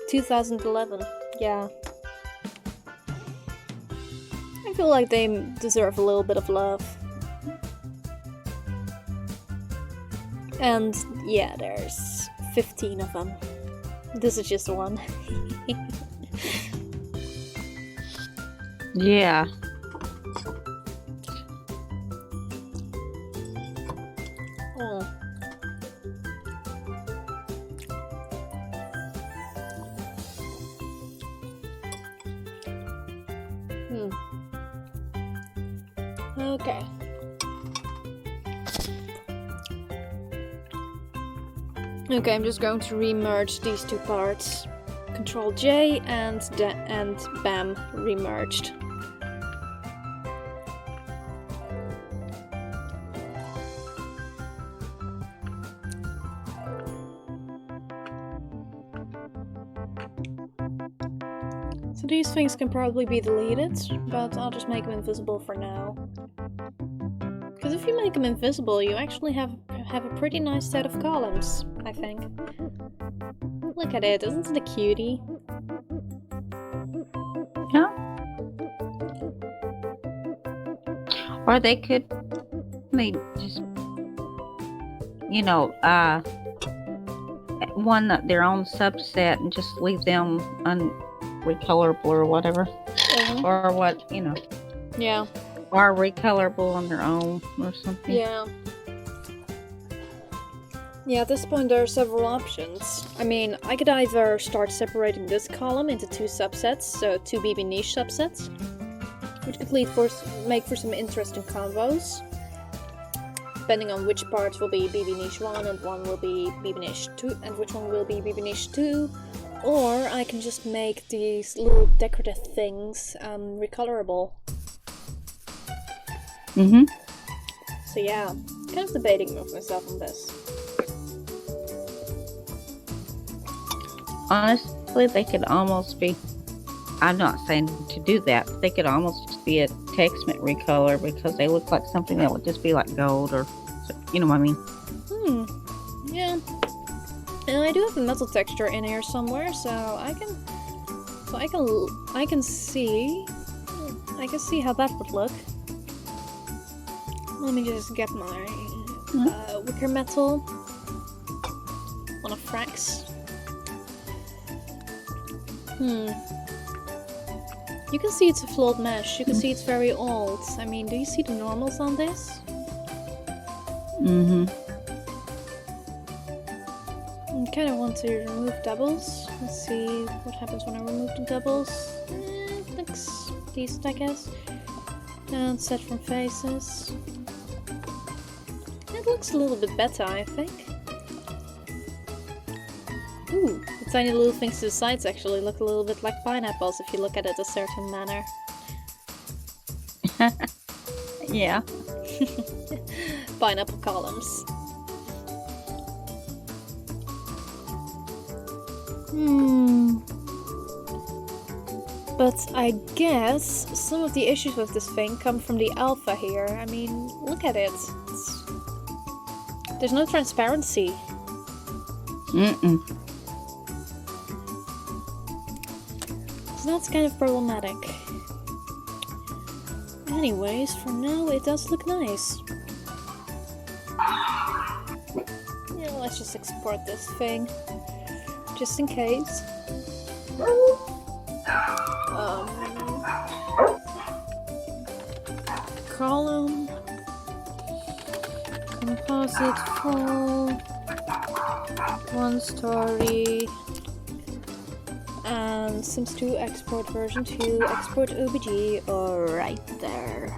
2011, yeah. I feel like they deserve a little bit of love. And yeah, there's 15 of them. This is just one. Yeah. Oh. Okay. Okay, I'm just going to remerge these two parts. Control J and bam, remerged. So these things can probably be deleted, but I'll just make them invisible for now. Because if you make them invisible, you actually have a pretty nice set of columns, I think. Look at it, isn't it a cutie? Yeah. Or they could just, you know, one their own subset and just leave them unrecolorable or whatever. Mm-hmm. Or what, you know. Yeah. Or recolorable on their own or something. Yeah. Yeah, at this point there are several options. I mean, I could either start separating this column into two subsets, so two BB niche subsets, which could make for some interesting combos, depending on which parts will be BB niche 1 and one will be BB niche 2, and which one will be BB niche 2, or I can just make these little decorative things recolorable. Mm-hmm. So yeah, kind of debating with myself on this. Honestly, they could almost be, I'm not saying to do that, but they could almost just be a text meant recolor because they look like something that would just be like gold or, you know what I mean? Yeah. And I do have a metal texture in here somewhere, so I can see how that would look. Let me just get my wicker metal. One of Frank's. You can see it's a flawed mesh. You can see it's very old. I mean, do you see the normals on this? I kind of want to remove doubles. Let's see what happens when I remove the doubles. Looks decent, I guess. And set from faces. It looks a little bit better, I think. Ooh, the tiny little things to the sides actually look a little bit like pineapples if you look at it a certain manner. Yeah. Pineapple columns. But I guess some of the issues with this thing come from the alpha here. I mean, look at it. There's no transparency. So that's kind of problematic. Anyways, for now it does look nice. Yeah, let's just export this thing. Just in case. Column. Composite full. 1 story. And Sims 2 export version 2 export OBG right there.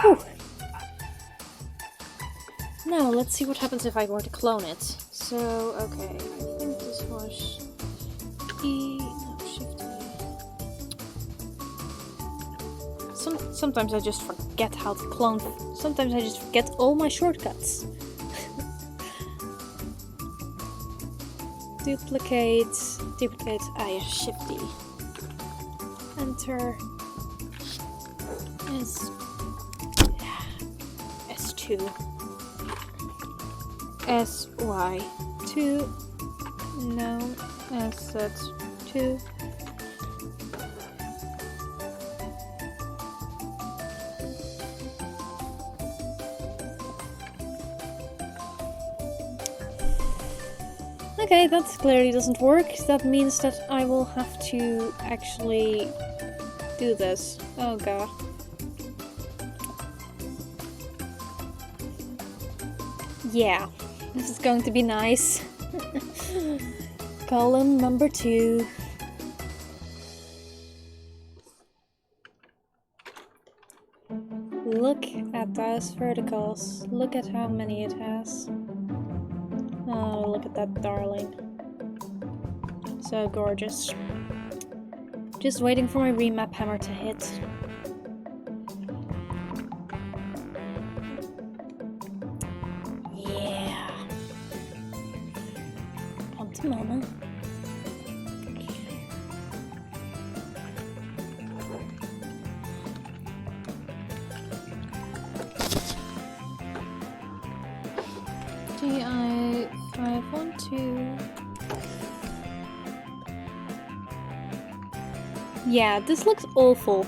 Whew. Now let's see what happens if I were to clone it. So okay, I think this was Shift E. Sometimes I just forget how to clone. Sometimes I just forget all my shortcuts. Duplicate, Shift D. Enter. S2. SY2. No, SZ2. Okay, that clearly doesn't work. That means that I will have to actually do this. Oh god. Yeah, this is going to be nice. Column number 2. Look at those verticals. Look at how many it has. Oh, look at that darling. So gorgeous. Just waiting for my remap hammer to hit. Yeah. On to mama. DI 512. Yeah, this looks awful.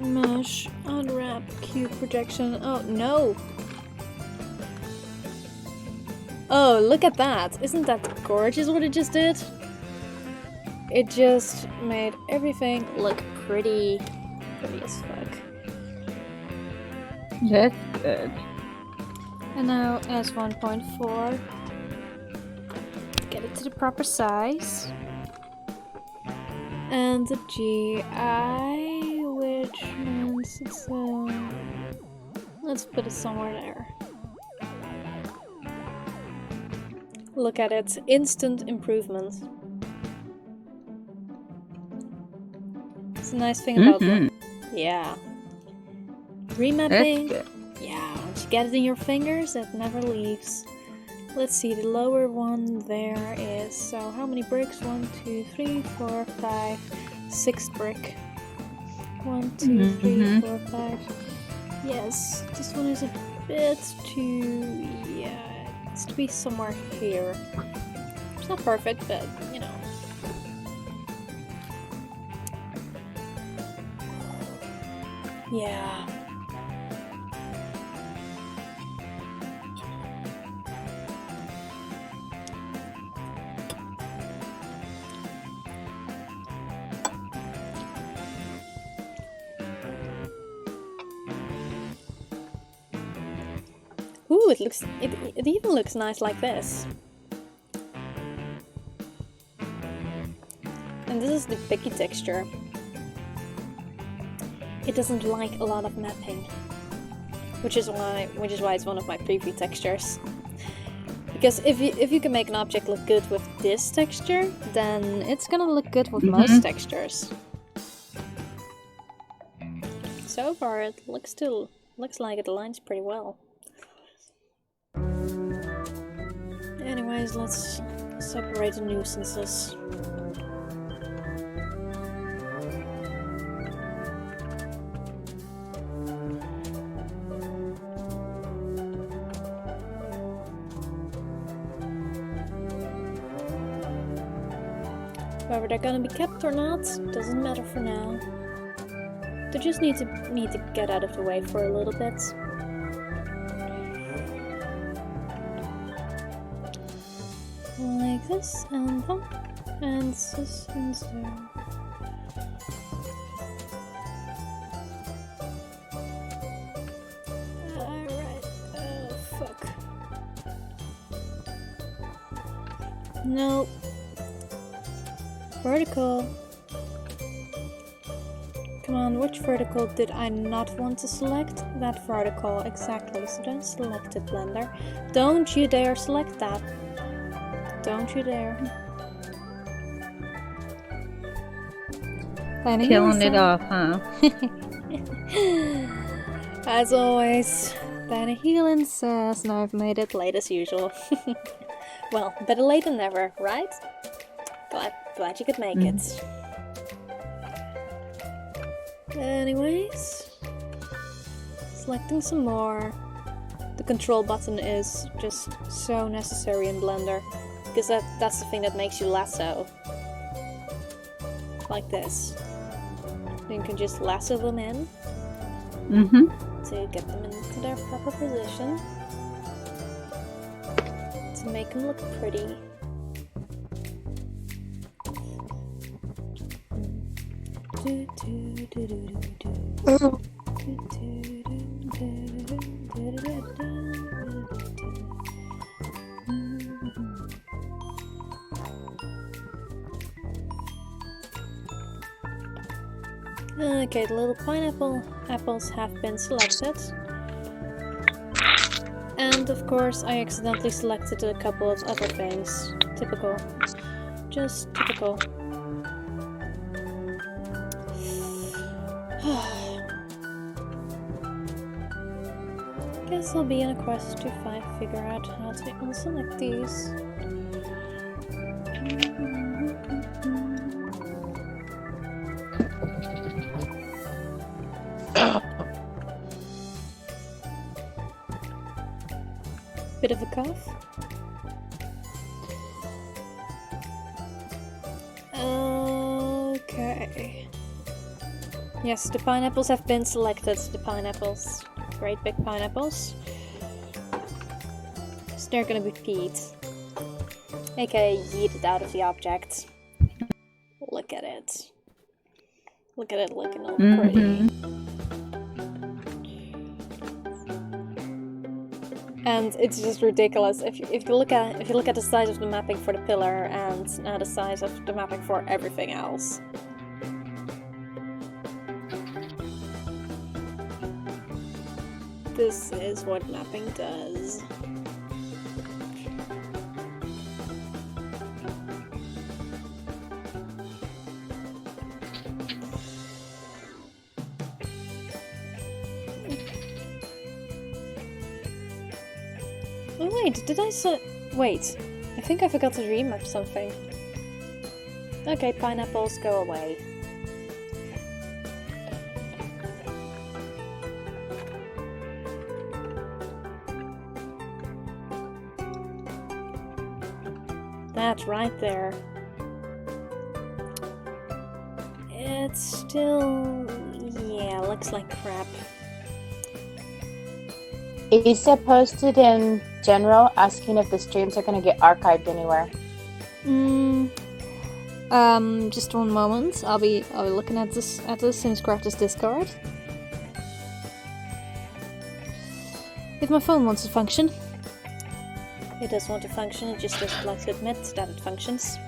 Mesh, unwrap, cube projection. Oh no! Oh, look at that! Isn't that gorgeous what it just did? It just made everything look pretty as fuck. That's good. And now S1.4. Get it to the proper size. And the GI, which means it's let's put it somewhere there. Look at it, instant improvement. It's a nice thing about Mhm. yeah. That's Remapping. good. Yeah, once you get it in your fingers, it never leaves. Let's see, the lower one there is, so how many bricks? 1, 2, 3, 4, 5, 6 brick. 1, 2, 3, Mhm. 4, 5. Yes, this one is a bit too, yeah, it needs to be somewhere here. It's not perfect, but, you know. Yeah. Ooh, it even looks nice like this. And this is the picky texture. It doesn't like a lot of mapping, which is why it's one of my preview textures. Because if you can make an object look good with this texture, then it's gonna look good with most textures. So far, it looks like it aligns pretty well. Anyways, let's separate the nuisances. Whether they're gonna be kept or not doesn't matter for now. They just need to get out of the way for a little bit. Like this and that, and this and so. Alright, oh fuck. No. Vertical. Come on, which vertical did I not want to select? That vertical, exactly. So don't select it, Blender. Don't you dare select that. Don't you dare. Killing it off, huh? As always, Benny Heelan says, now I've made it late as usual. Well, better late than never, right? Glad you could make it. Anyways, selecting some more. The control button is just so necessary in Blender, because that's the thing that makes you lasso. Like this. You can just lasso them in to get them into their proper position, to make them look pretty. Okay, the little pineapple apples have been selected. And of course I accidentally selected a couple of other things. Typical. Just typical. Guess I'll be in a quest to figure out how to unselect these. Bit of a cough. Okay. Yes, the pineapples have been selected. The pineapples. Great big pineapples. So they're gonna be peed. AKA yeeted out of the object. Look at it. Look at it looking all pretty. And it's just ridiculous. If you look at the size of the mapping for the pillar and the size of the mapping for everything else. This is what mapping does. wait, did I wait, I think I forgot to remap something. Okay, pineapples, go away. That right there. It's still... yeah, looks like crap. Isa posted in general asking if the streams are going to get archived anywhere. Just one moment. I'll be looking at this Simscrafters Discord. If my phone wants to function. It does want to function, it just doesn't like to admit that it functions.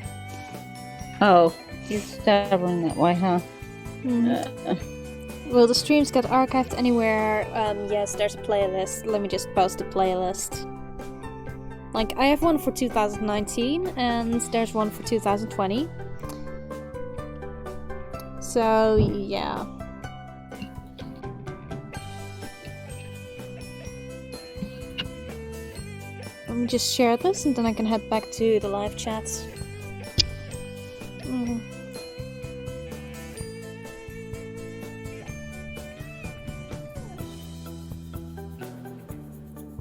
Oh, he's stubborn that way, huh? Will the streams get archived anywhere? Yes, there's a playlist. Let me just post the playlist. Like, I have one for 2019, and there's one for 2020. So, yeah. Let me just share this, and then I can head back to the live chat.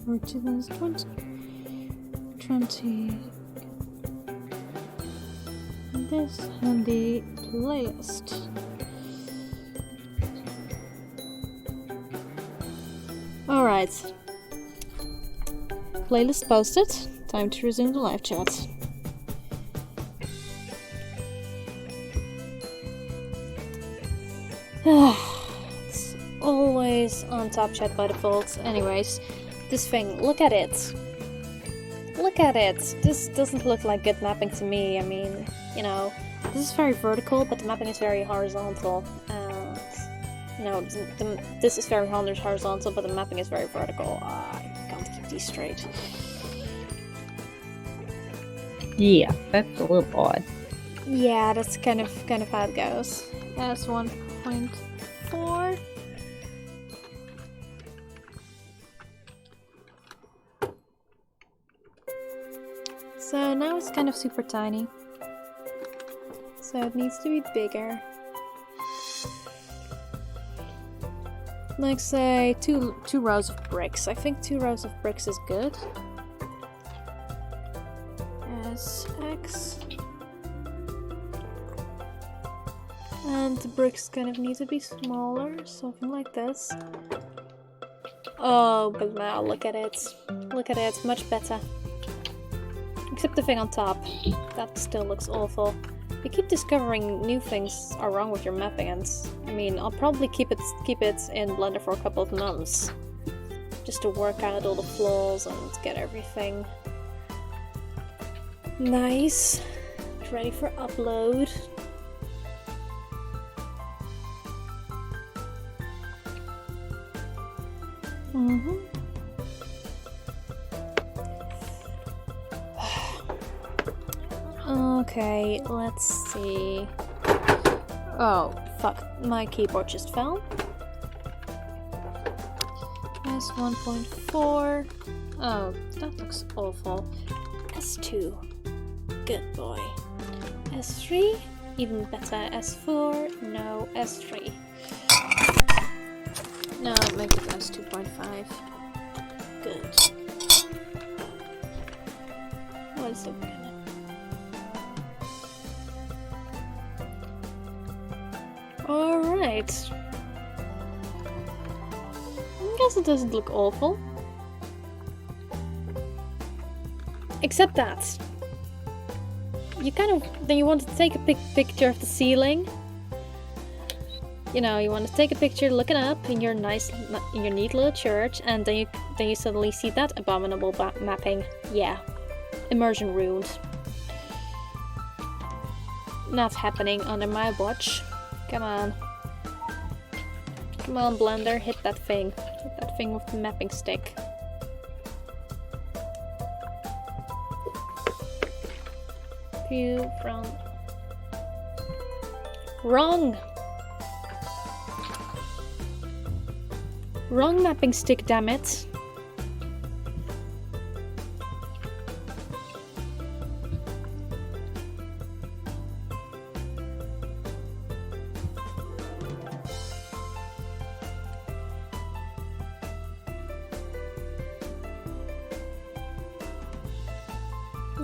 For 2020. This handy playlist. Alright. Playlist posted. Time to resume the live chat. It's always on top chat by default. Anyways, this thing, look at it. Look at it. This doesn't look like good mapping to me. I mean, you know, this is very vertical, but the mapping is very horizontal. And, you know, this is very horizontal, but the mapping is very vertical. I can't keep these straight. Yeah, that's a little odd. Yeah, that's kind of how it goes. That's 1.4. So now it's kind of super tiny. So it needs to be bigger. Like say two rows of bricks. I think 2 rows of bricks is good. SX. And the bricks kind of need to be smaller, something like this. Oh, but now look at it. Look at it, much better. Except the thing on top. That still looks awful. You keep discovering new things are wrong with your mapping, and I mean, I'll probably keep it in Blender for a couple of months. Just to work out all the flaws and get everything nice. Ready for upload. Okay, let's see. Oh, fuck. My keyboard just fell. S1.4. Oh, that looks awful. S2. Good boy. S3. Even better. S4. No. S3. No, make it S2.5. Good. What is it? Alright. I guess it doesn't look awful. Except that. Then you want to take a picture of the ceiling. You know, you want to take a picture looking up in your neat little church, and then you suddenly see that abominable mapping. Yeah. Immersion ruined. Not happening under my watch. Come on. Come on, Blender, hit that thing. Hit that thing with the mapping stick. View from... Wrong! Wrong mapping stick, damn it.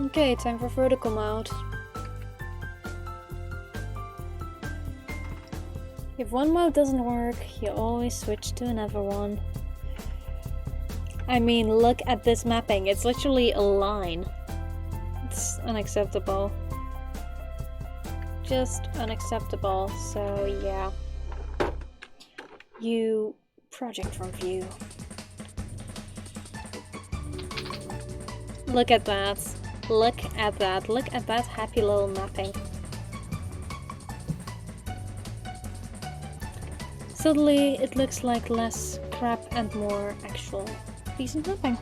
Okay, time for vertical mode. If one mode doesn't work, you always switch to another one. I mean, look at this mapping. It's literally a line. It's unacceptable. Just unacceptable. So yeah. You project from view. Look at that. Look at that. Look at that happy little mapping. Suddenly it looks like less crap and more actual decent mapping.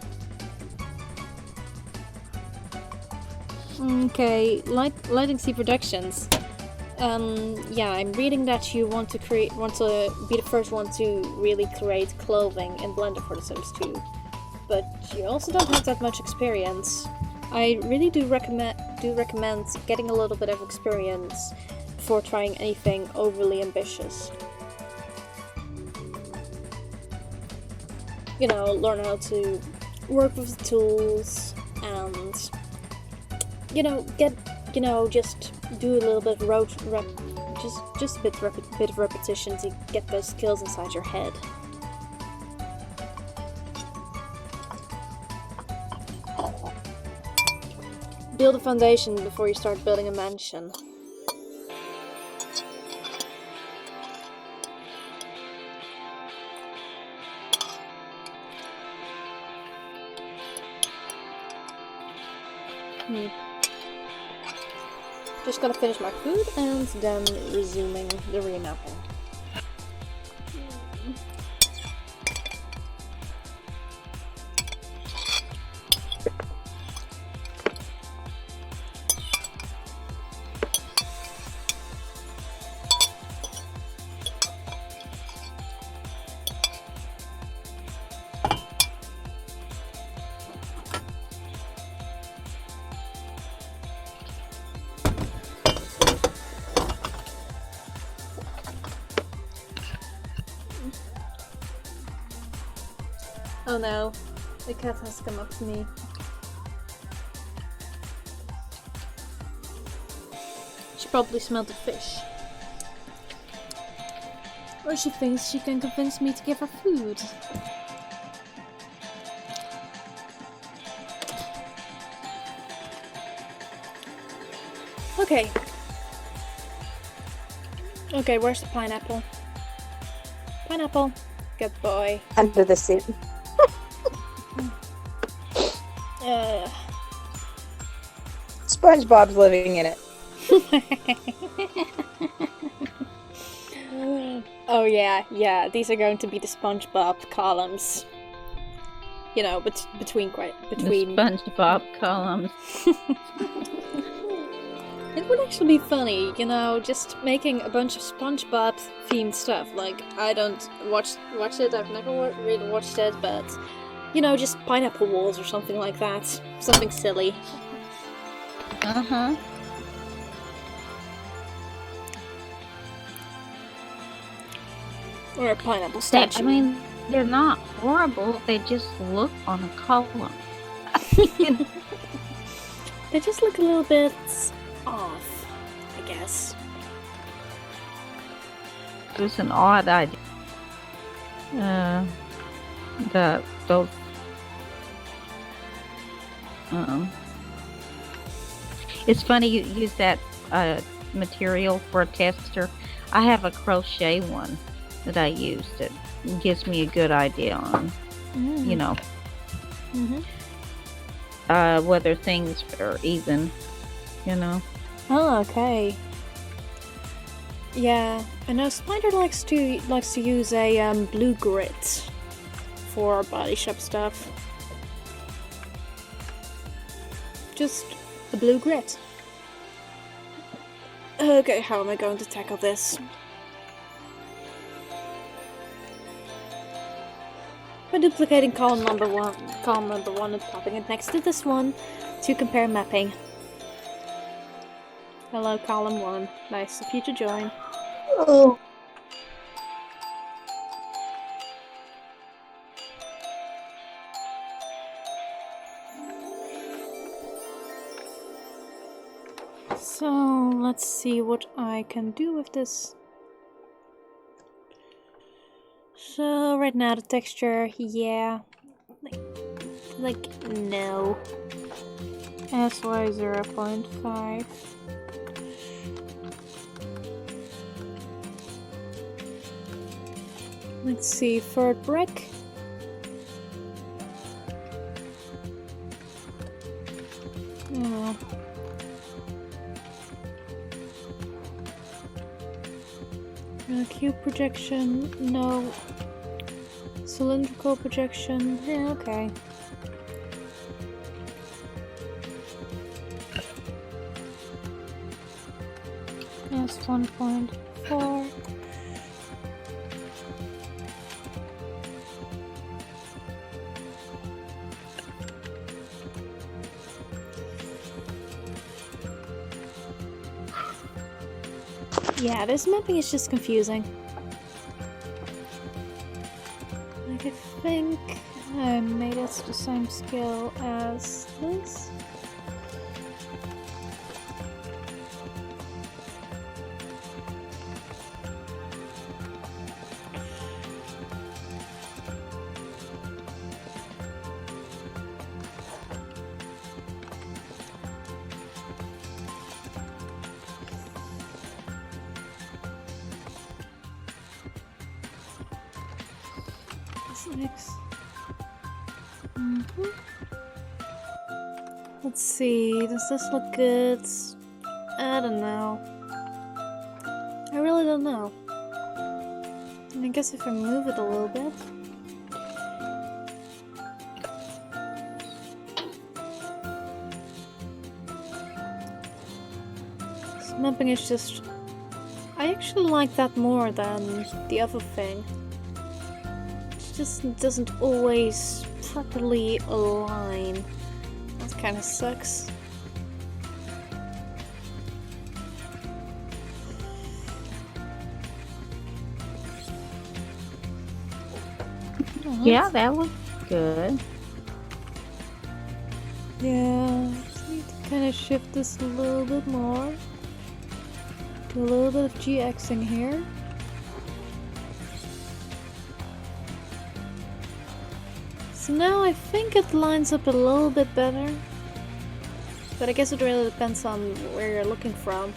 Okay, Lighting C Productions. Yeah, I'm reading that you want to be the first one to really create clothing in Blender for The Sims 2, but you also don't have that much experience. I really do recommend getting a little bit of experience before trying anything overly ambitious. You know, learn how to work with the tools and just do a little bit of just a bit of repetition to get those skills inside your head. Build a foundation before you start building a mansion. Just gotta finish my food and then resuming the remapping. Oh no, the cat has come up to me. She probably smelled the fish. Or she thinks she can convince me to give her food. Okay. Okay, where's the pineapple? Pineapple. Good boy. Under the seat. SpongeBob's living in it. Oh yeah, these are going to be the SpongeBob columns. You know, between. The SpongeBob columns. It would actually be funny, you know, just making a bunch of SpongeBob themed stuff. Like, I don't watch it, I've never really watched it, but, you know, just pineapple walls or something like that. Something silly. Uh-huh. Or a pineapple statue. I mean, they're not horrible, they just look on a column. They just look a little bit off, I guess. It was an odd idea. Those. It's funny you use that material for a tester. I have a crochet one that I use that gives me a good idea on, you know, whether things are even, you know. Oh, okay. Yeah, I know Spider likes to use a blue grit for body shop stuff. Just a blue grit. Okay, how am I going to tackle this? By duplicating column number one and popping it next to this one to compare mapping. Hello, column 1. Nice of you to join. Oh. So let's see what I can do with this. So right now the texture, yeah, like no. SY 0.5. Let's see, third brick. Oh. Cube projection, no. Cylindrical projection, yeah, okay. That's 1.4. Yeah, this mapping is just confusing. Like, I think I made it the same scale as this. Six. Let's see, does this look good? I don't know. I really don't know. And I guess if I move it a little bit. This mapping is just... I actually like that more than the other thing. Just doesn't always properly align. That kind of sucks. Yeah, that was good. Yeah, just need to kind of shift this a little bit more. Do a little bit of GXing here. So now I think it lines up a little bit better. But I guess it really depends on where you're looking from.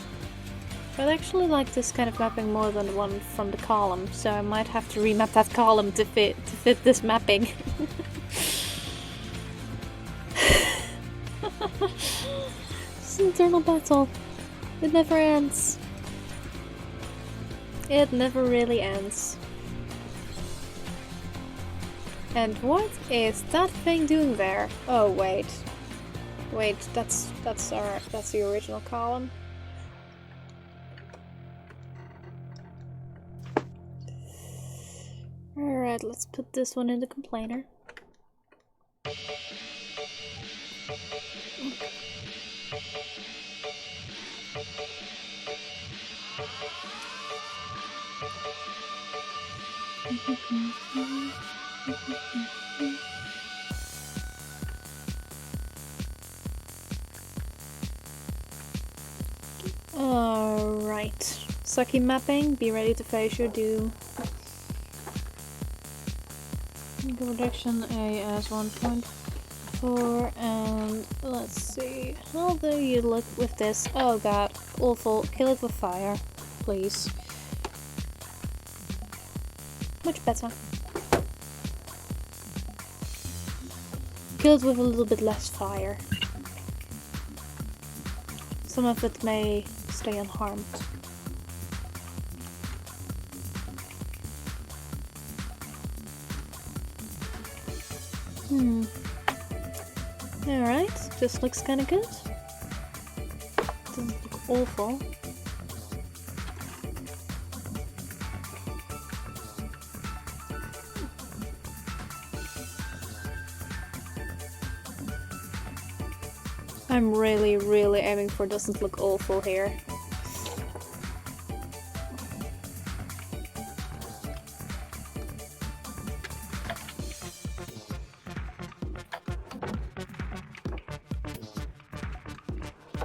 But I actually like this kind of mapping more than the one from the column, so I might have to remap that column to fit this mapping. It's an eternal battle. It never ends. It never really ends. And what is that thing doing there? Oh wait. Wait, that's the original column. Alright, let's put this one in the complainer. Alright. Sucky mapping, be ready to face your doom. Projection A as 1.4, and let's see. How do you look with this? Oh god, awful. Kill it with fire, please. Much better. Kill it with a little bit less fire. Some of it may stay unharmed. Alright, this looks kinda good. Doesn't look awful. I'm really aiming for doesn't look awful here.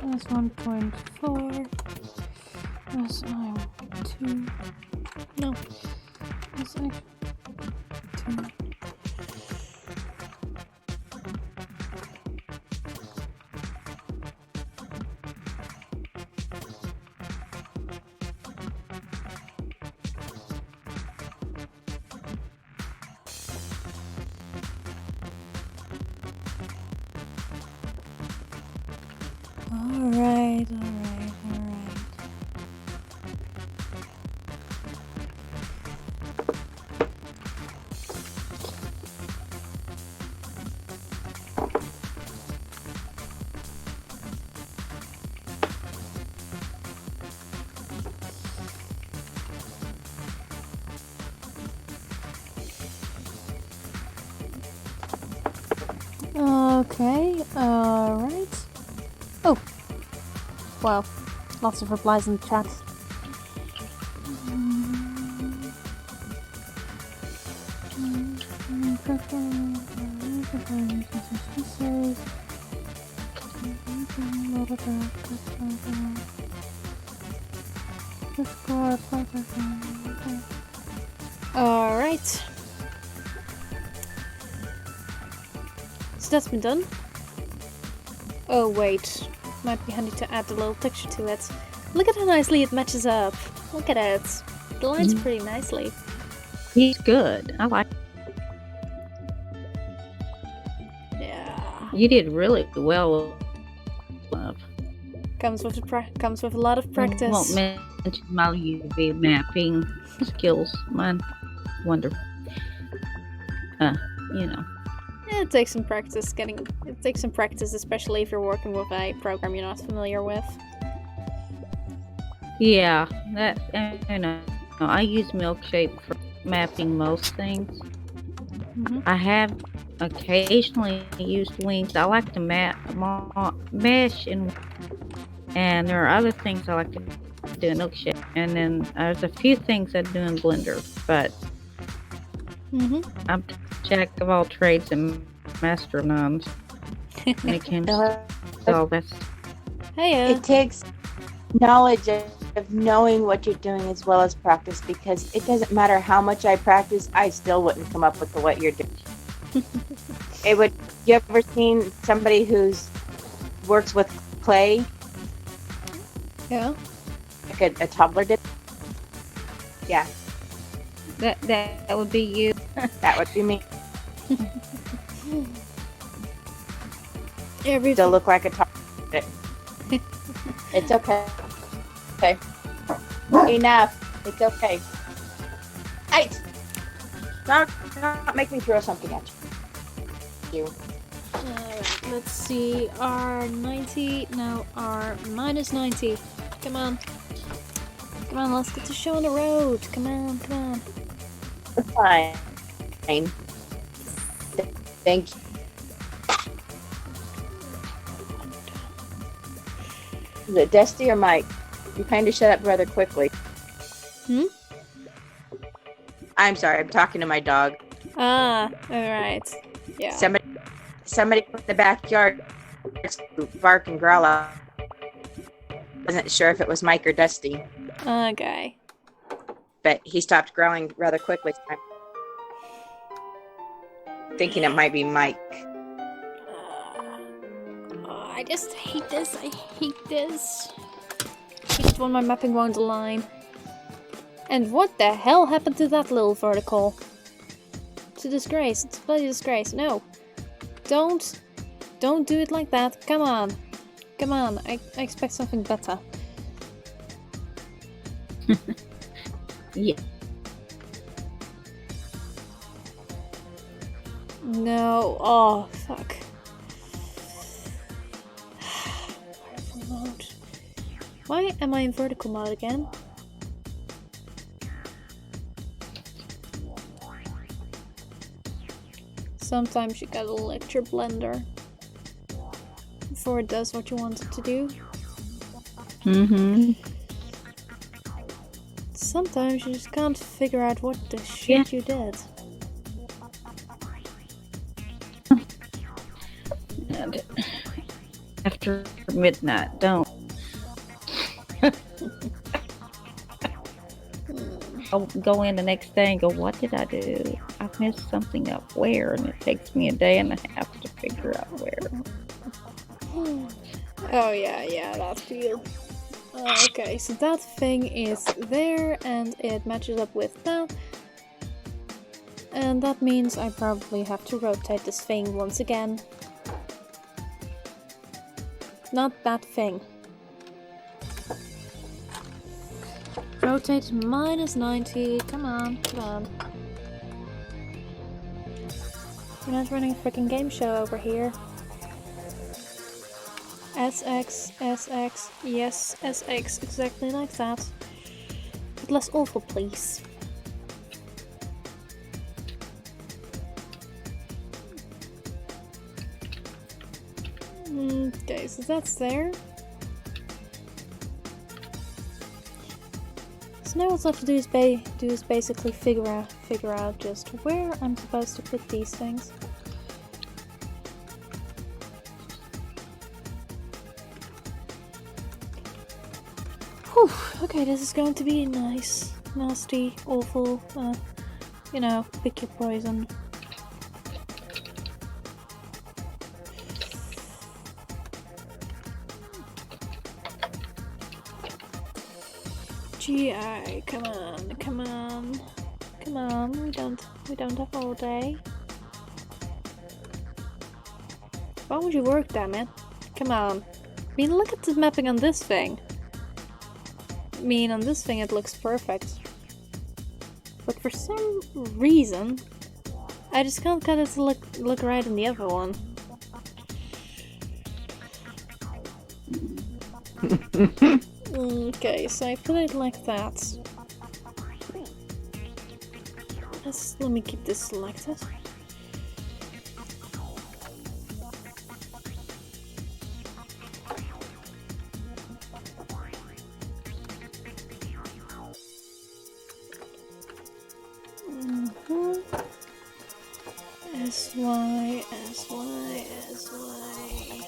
That's 1.4. That's 2. No. That's actually 2. Alright. Okay, alright. Oh, well, lots of replies in the chat. Alright. So that's been done. Oh wait, might be handy to add a little texture to it. Look at how nicely it matches up. Look at it. It aligns pretty nicely. He's good. I like. Yeah. You did really well. Comes with a lot of practice. I won't mention my UV mapping skills. Mine, wonderful. You know. Yeah, it takes some practice it takes some practice, especially if you're working with a program you're not familiar with. Yeah, that you know, I use Milkshake for mapping most things. I have occasionally used Wings. I like to mesh and there are other things I like to do in Milkshake, and then there's a few things I do in Blender, but I'm jack of all trades and master of none when it comes to all this. Hey, It takes knowledge of knowing what you're doing as well as practice, because it doesn't matter how much I practice, I still wouldn't come up with what you're doing. You ever seen somebody who's works with clay? Yeah. Like a toddler did? Yeah. That would be you. That would be me. Everything. Still look like a toddler. It's okay. Okay. Enough. It's okay. Hey! Not make me throw something at you. Alright, let's see. R90, now R minus 90. Come on. Come on, let's get the show on the road. Come on. Fine. Thank you. Is it Dusty or Mike? You kind of shut up rather quickly. I'm sorry, I'm talking to my dog. Ah, alright. Yeah. Somebody in the backyard bark and growl out. Wasn't sure if it was Mike or Dusty, Okay. but he stopped growling rather quickly. I'm thinking it might be Mike. I just hate this. I hate this. I hate when my mapping won't align. And what the hell happened to that little vertical? It's a disgrace. It's a bloody disgrace. No. Don't do it like that. Come on. Come on. I expect something better. Yeah. No. Oh, fuck. Vertical mode. Why am I in vertical mode again? Sometimes you gotta let your blender before it does what you want it to do. Sometimes you just can't figure out what the shit you did. And I've after midnight. Don't. I'll go in the next day and go, what did I do? I messed something up where? And it takes me a day and a half to figure out where. Oh yeah, that fear. Okay, so that thing is there and it matches up with that. And that means I probably have to rotate this thing once again. Not that thing. Rotate minus 90. Come on, come on. We're not running a freaking game show over here. SX, SX, yes, SX, exactly like that. But less awful, please. Okay, so that's there. So now what's left to do is basically figure out just where I'm supposed to put these things. Whew, okay, this is going to be nice, nasty, awful, you know, pick your poison. GI, come on, come on, come on, we don't have all day. Why would you work, damn it? Come on. I mean, look at the mapping on this thing. I mean, on this thing it looks perfect. But for some reason, I just can't get it to look right in the other one. Okay, so I put it like that. Let me keep this selected. SY, SY, SY.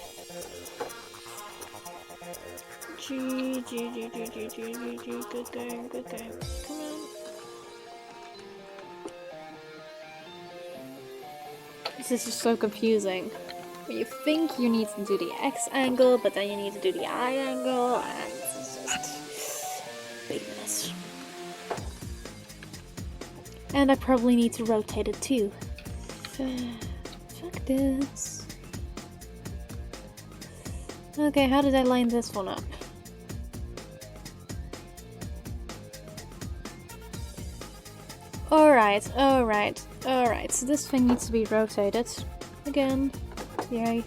G, good game, good game. Come on. This is just so confusing. You think you need to do the X angle, but then you need to do the I angle, and it's just big mess. And I probably need to rotate it too. Fuck this. Okay, how did I line this one up? Alright. So this thing needs to be rotated. Again. Yay.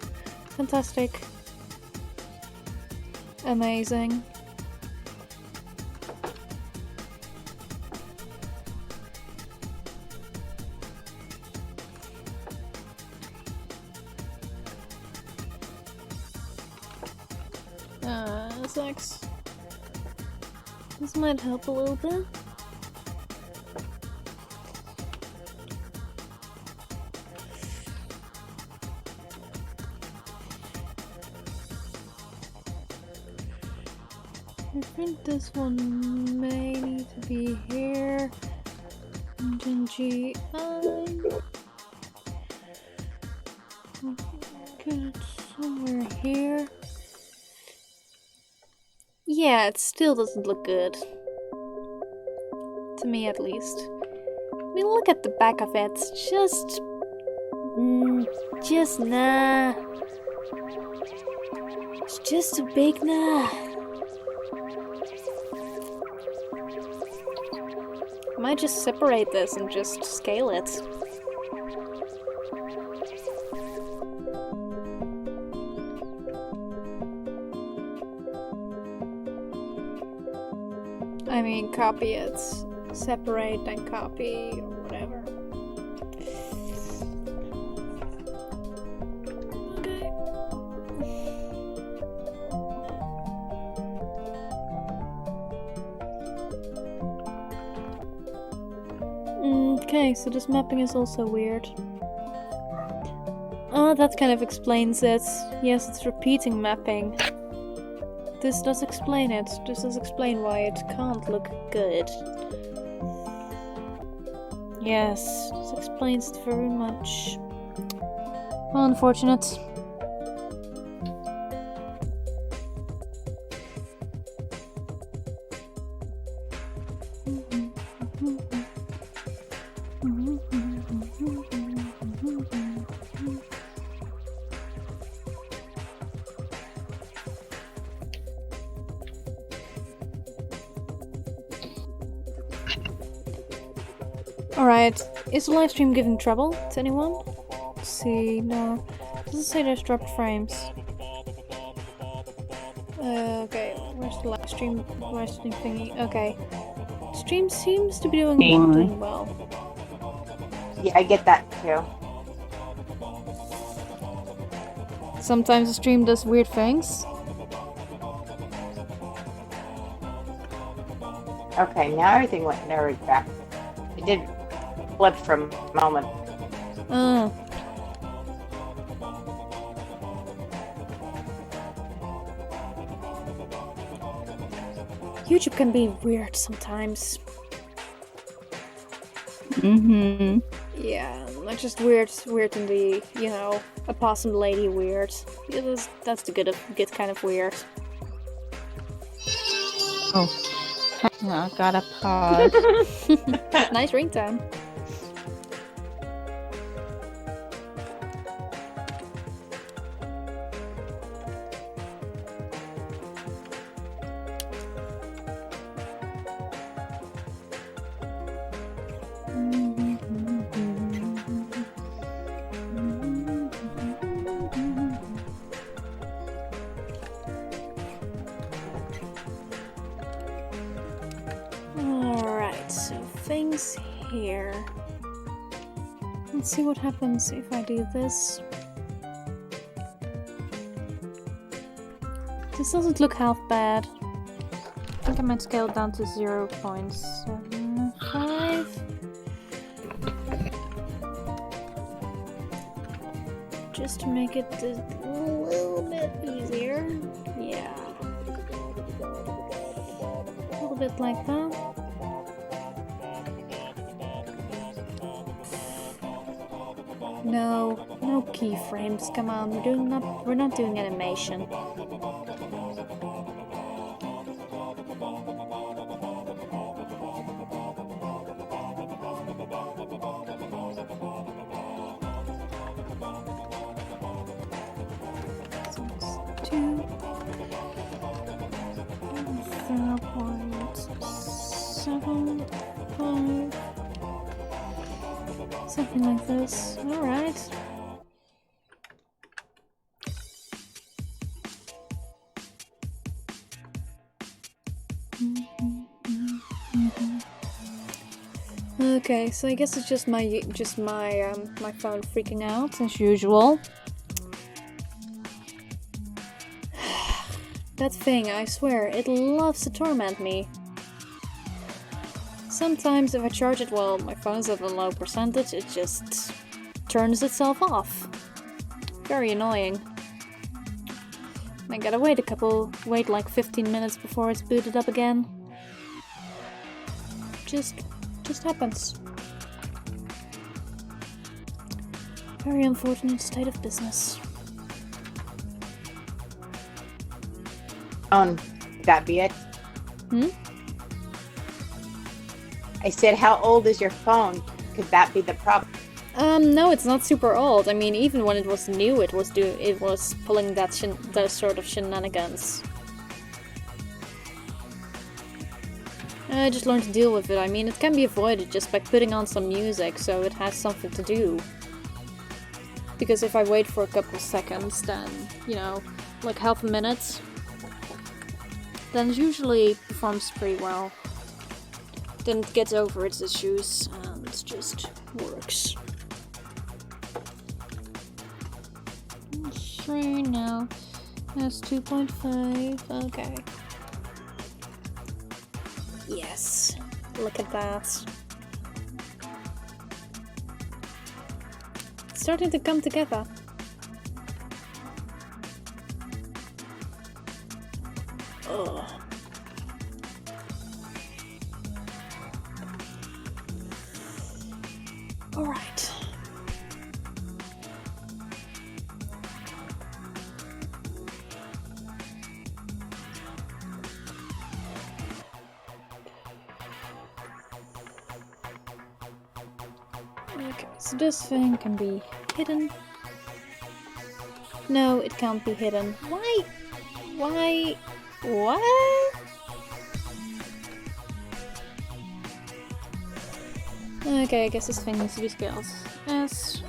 Fantastic. Amazing. SX. This might help a little bit. I think this one may need to be here. And then GI. Get it somewhere here. Yeah, it still doesn't look good. To me, at least. I mean, look at the back of it. Just nah. It's just a big nah. I might just separate this and just scale it. I mean, copy it, separate, then copy, or whatever. Okay, so this mapping is also weird. Oh, that kind of explains it. Yes, it's repeating mapping. This does explain it. This does explain why it can't look good. Yes, this explains it very much. Well, unfortunate. Alright, is the live stream giving trouble to anyone? Let's see, no. Doesn't say there's dropped frames. Okay, where's the live stream thingy? Okay. Stream seems to be doing well. Yeah, I get that too. Sometimes the stream does weird things. Okay, now everything went narrowed back. It did flip for a moment. YouTube can be weird sometimes. Mm-hmm. Yeah, not just weird in the, you know, a possum lady weird. Yeah, that's the good kind of weird. Oh, I gotta pause. Nice ringtone. Alright, so things here. Let's see what happens if I do this. This doesn't look half bad. I think I might scale it down to 0.75. Just to make it a little bit easier. Yeah. A little bit like that. No keyframes. Come on, we're not doing animation. So it's 0.75. Something like this. Alright. Okay, so I guess it's just my my phone freaking out as usual. That thing, I swear, it loves to torment me. Sometimes if I charge it while my phone's at a low percentage, it just turns itself off. Very annoying. I gotta wait like 15 minutes before it's booted up again. Just happens. Very unfortunate state of business. That be it? Hmm? I said, how old is your phone? Could that be the problem? No, it's not super old. I mean, even when it was new, it was pulling those sort of shenanigans. I just learned to deal with it. I mean, it can be avoided just by putting on some music so it has something to do. Because if I wait for a couple of seconds, then, you know, like half a minute, then it usually performs pretty well. Then it gets over its issues and it just works. 3 now. That's 2.5. Okay. Yes. Look at that. It's starting to come together. Okay, so this thing can be hidden. No, it can't be hidden. Why? Why? What? Okay, I guess this thing needs to be scaled. S,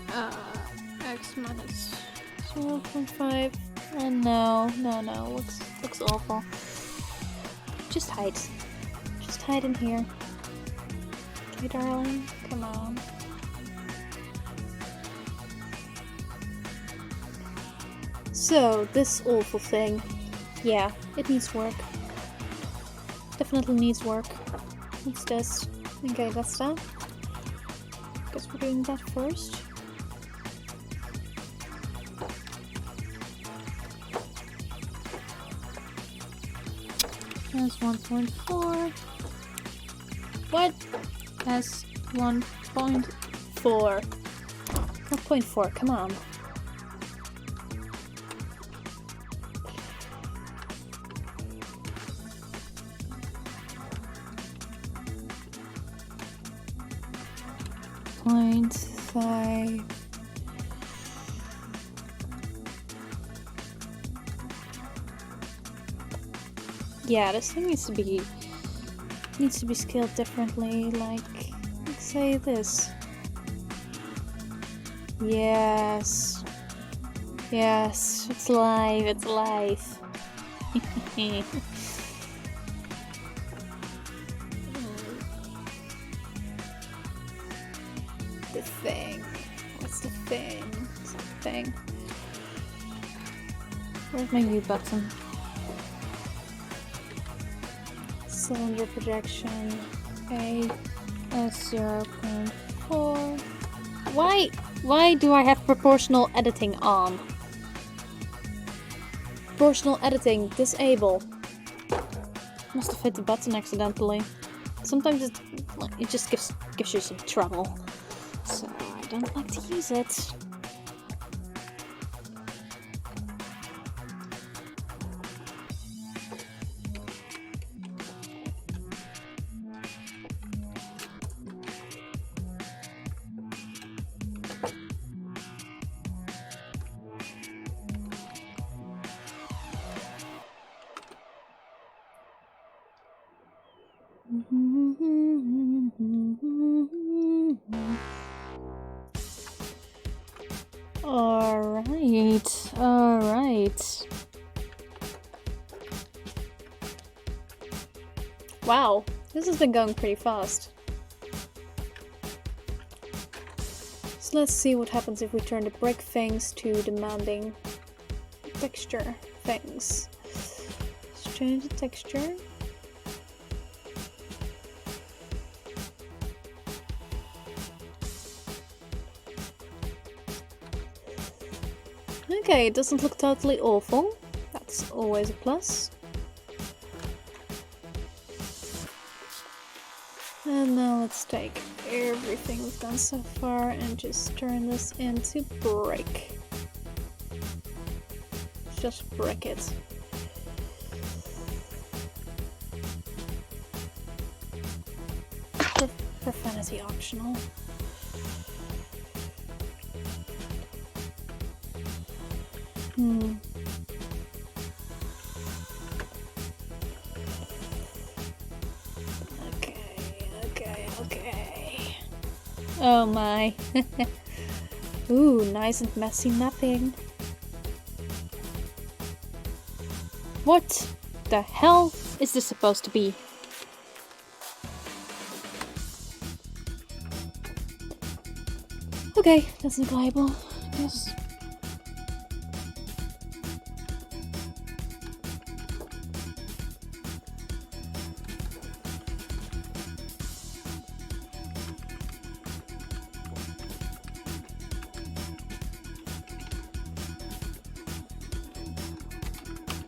x minus 0.5. No, looks awful. Just hide. Just hide in here. Okay, darling, come on. So, this awful thing. Yeah, it needs work. Definitely needs work. What's this? Okay, that's that. Guess we're doing that first. That's 1.4. What? That's 1.4. 1.4, come on. Point 5. Yeah, this thing needs to be scaled differently. Like, let's say this. Yes, yes, it's live. It's live. The thing. What's the thing? What's the thing? Where's my U button? Cylinder projection. A S 0.4. Why do I have proportional editing on? Proportional editing disable. Must have hit the button accidentally. Sometimes it just gives you some trouble. So I don't like to use it. Alright. Wow, this has been going pretty fast. So let's see what happens if we turn the brick things to demanding texture things. Let's change the texture. Okay, it doesn't look totally awful. That's always a plus. And now let's take everything we've done so far and just turn this into brick. Just brick it. Profanity optional. Okay. Oh my. Ooh, nice and messy mapping. What the hell is this supposed to be? Okay, that's negligible. Yes.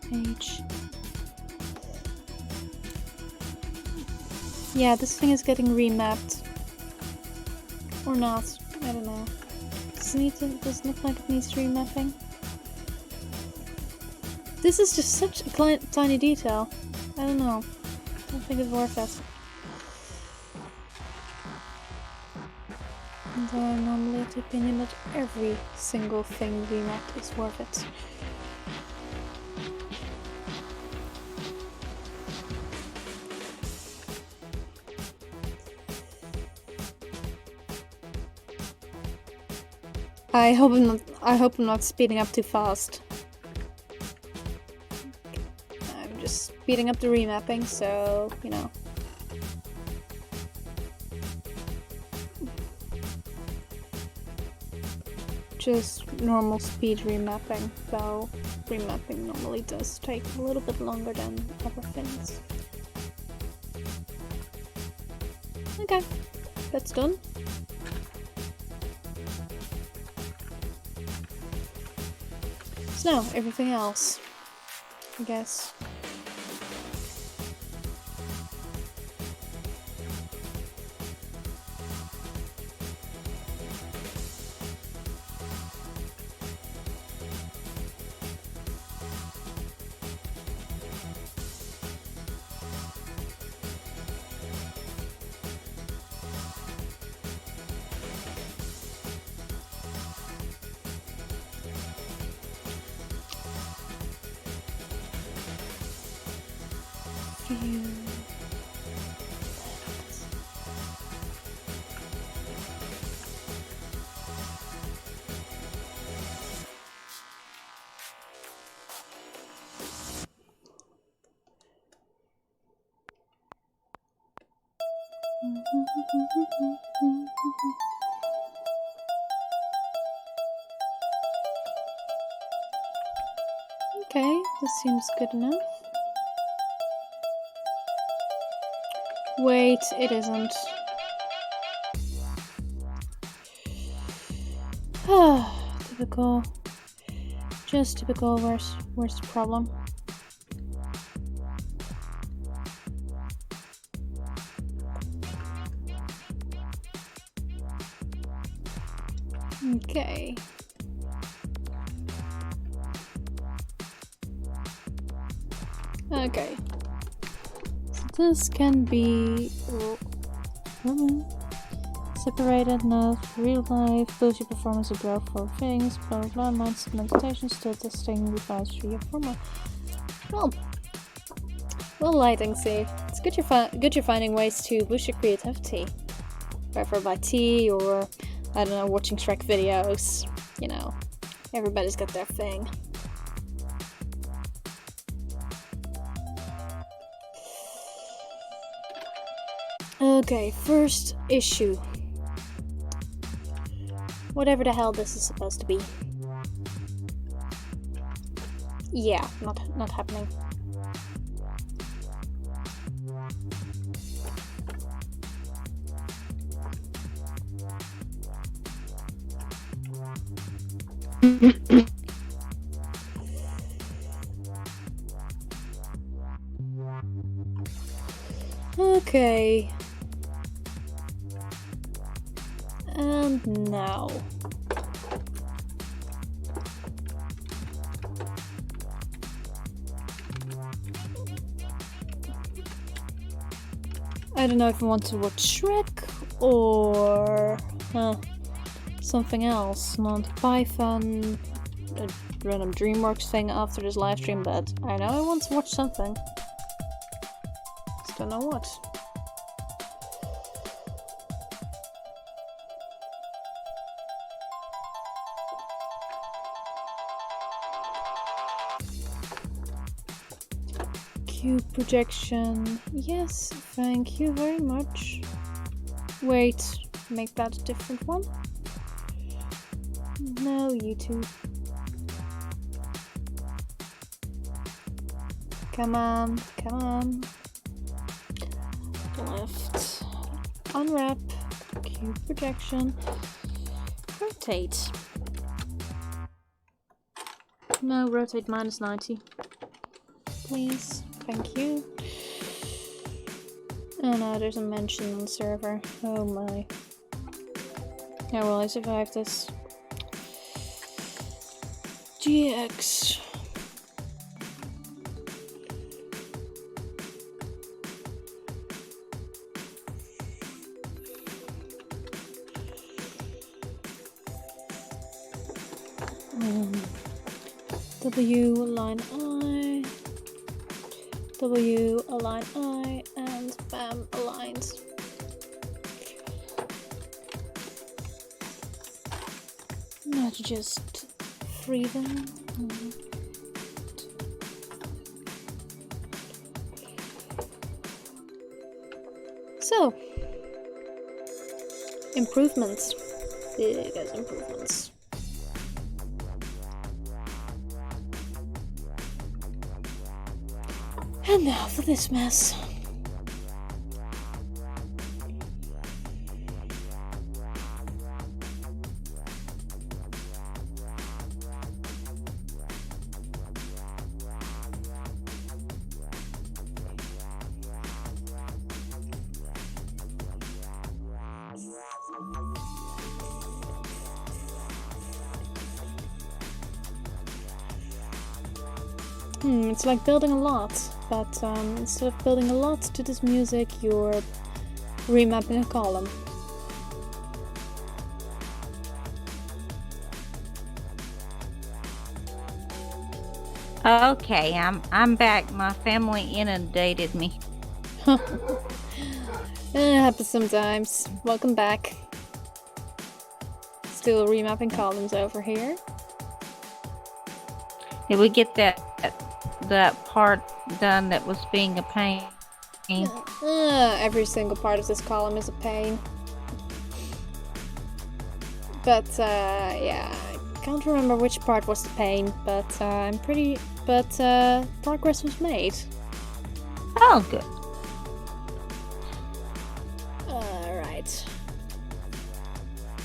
Page. Yeah, this thing is getting remapped. Or not. I don't know. Does it look like it needs remapping? This is just such a tiny detail. I don't know. I don't think it's worth it. And I'm normally of the opinion that every single thing remapped is worth it. I hope I'm not speeding up too fast. I'm just speeding up the remapping, so you know. Just normal speed remapping, though remapping normally does take a little bit longer than other things. Okay, that's done. So now, everything else, I guess. Okay, this seems good enough. Wait, it isn't. Typical. Just typical. Where's the problem? Okay. Okay. So this can be separated, not real life, boost your performance and growth for things, blah blah blah, mindset meditation, still testing the files for your format. Well, lighting, see. It's good you're finding ways to boost your creativity. Whether by tea or, I don't know, watching Shrek videos. You know, everybody's got their thing. Okay, first issue. Whatever the hell this is supposed to be. Yeah, not happening. Okay. And now. I don't know if I want to watch Shrek or something else. Not Python, a random DreamWorks thing after this live stream, but I know I want to watch something. Just don't know what. Cube projection. Yes, thank you very much. Wait, make that a different one? No, YouTube. Come on, come on. Left. Unwrap. Cube projection. Rotate. No, rotate minus 90. Please. Thank you. Oh no, there's a mention on server. Oh my. How will I survive this? GX. W align I, W align I, and bam, aligned. Not just free them. So, improvements. Big as improvements. And now for this mess. It's like building a lot, but instead of building a lot to this music, you're remapping a column. Okay, I'm back. My family inundated me. It happens sometimes. Welcome back. Still remapping columns over here. Did we get that part done that was being a pain? Every single part of this column is a pain. But yeah, I can't remember which part was the pain, but progress was made. Oh, good. Alright.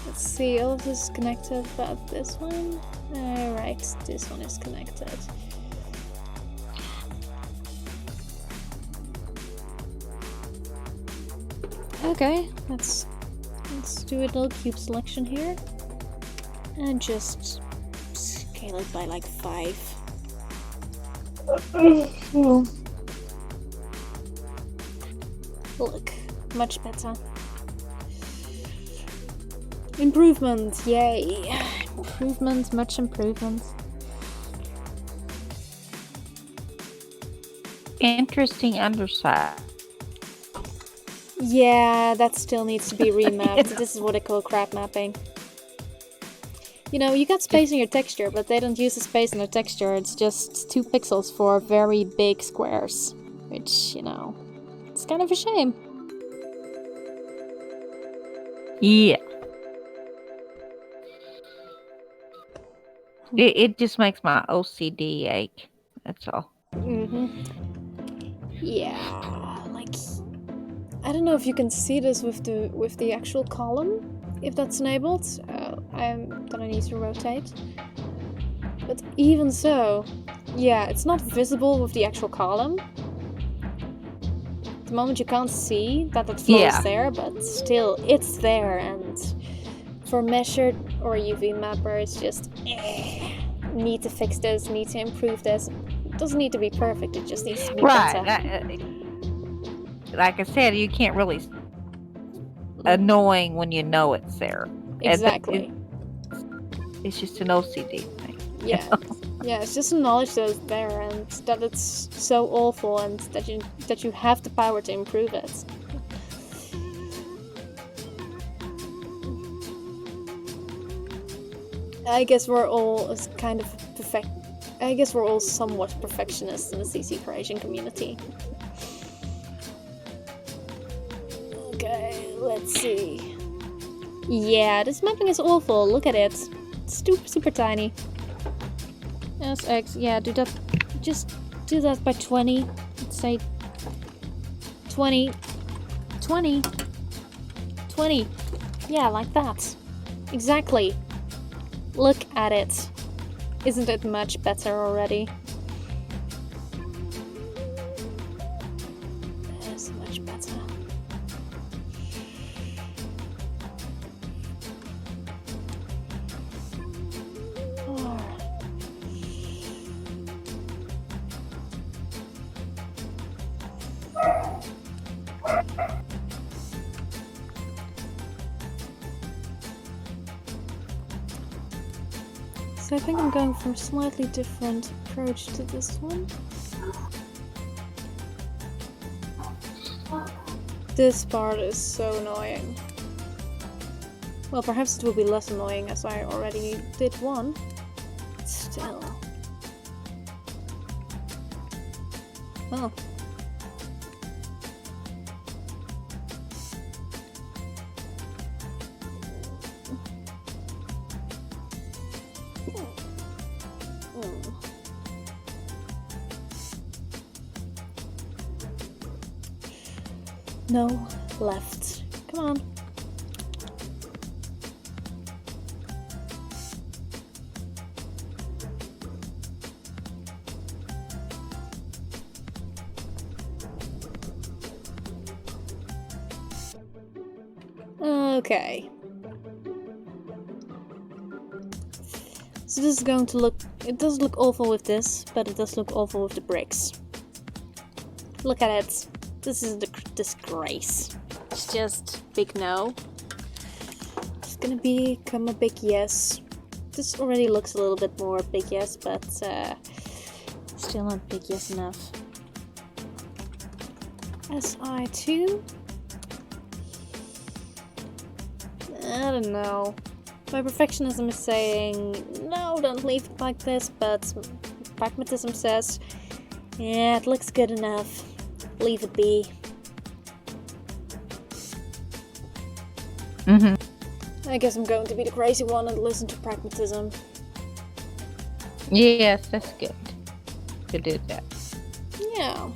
Let's see, all of this is connected, but this one? Alright, this one is connected. Okay, let's do a little cube selection here. And just scale it by like 5. Look, much better. Improvement, yay! Improvement, much improvement. Interesting underside. Yeah, that still needs to be remapped. This is what I call crap mapping. You know, you got space in your texture, but they don't use the space in their texture. It's just 2 pixels for very big squares. Which, you know, it's kind of a shame. Yeah. It just makes my OCD ache. That's all. Yeah, like, I don't know if you can see this with the actual column, if that's enabled. I'm gonna need to rotate. But even so, yeah, it's not visible with the actual column. At the moment you can't see that it flows there, but still, it's there. And for measured or UV mapper, it's just need to fix this, need to improve this. It doesn't need to be perfect, it just needs to be better. Like I said, you can't really annoying when you know it's there. Exactly. It's just an OCD thing. Yeah. Yeah, it's just a knowledge that it's there and that it's so awful and that you have the power to improve it. I guess we're all somewhat perfectionists in the CC creation community. Okay, let's see. Yeah, this mapping is awful. Look at it. It's super tiny. SX, yeah, do that. Just do that by 20. Let's say 20. 20. 20. Yeah, like that. Exactly. Look at it. Isn't it much better already? It's much better. So I think I'm going for a slightly different approach to this one. This part is so annoying. Well, perhaps it will be less annoying as I already did one. But still. Oh. No, left. Come on. Okay. So this is going to look... It does look awful with this, but it does look awful with the bricks. Look at it. This is the disgrace. It's just big no. It's gonna become a big yes. This already looks a little bit more big yes, but still not big yes enough. SI2? I don't know. My perfectionism is saying, no, don't leave it like this, but pragmatism says, yeah, it looks good enough. Leave it be. I guess I'm going to be the crazy one and listen to pragmatism. Yes, that's good to do that. Yeah.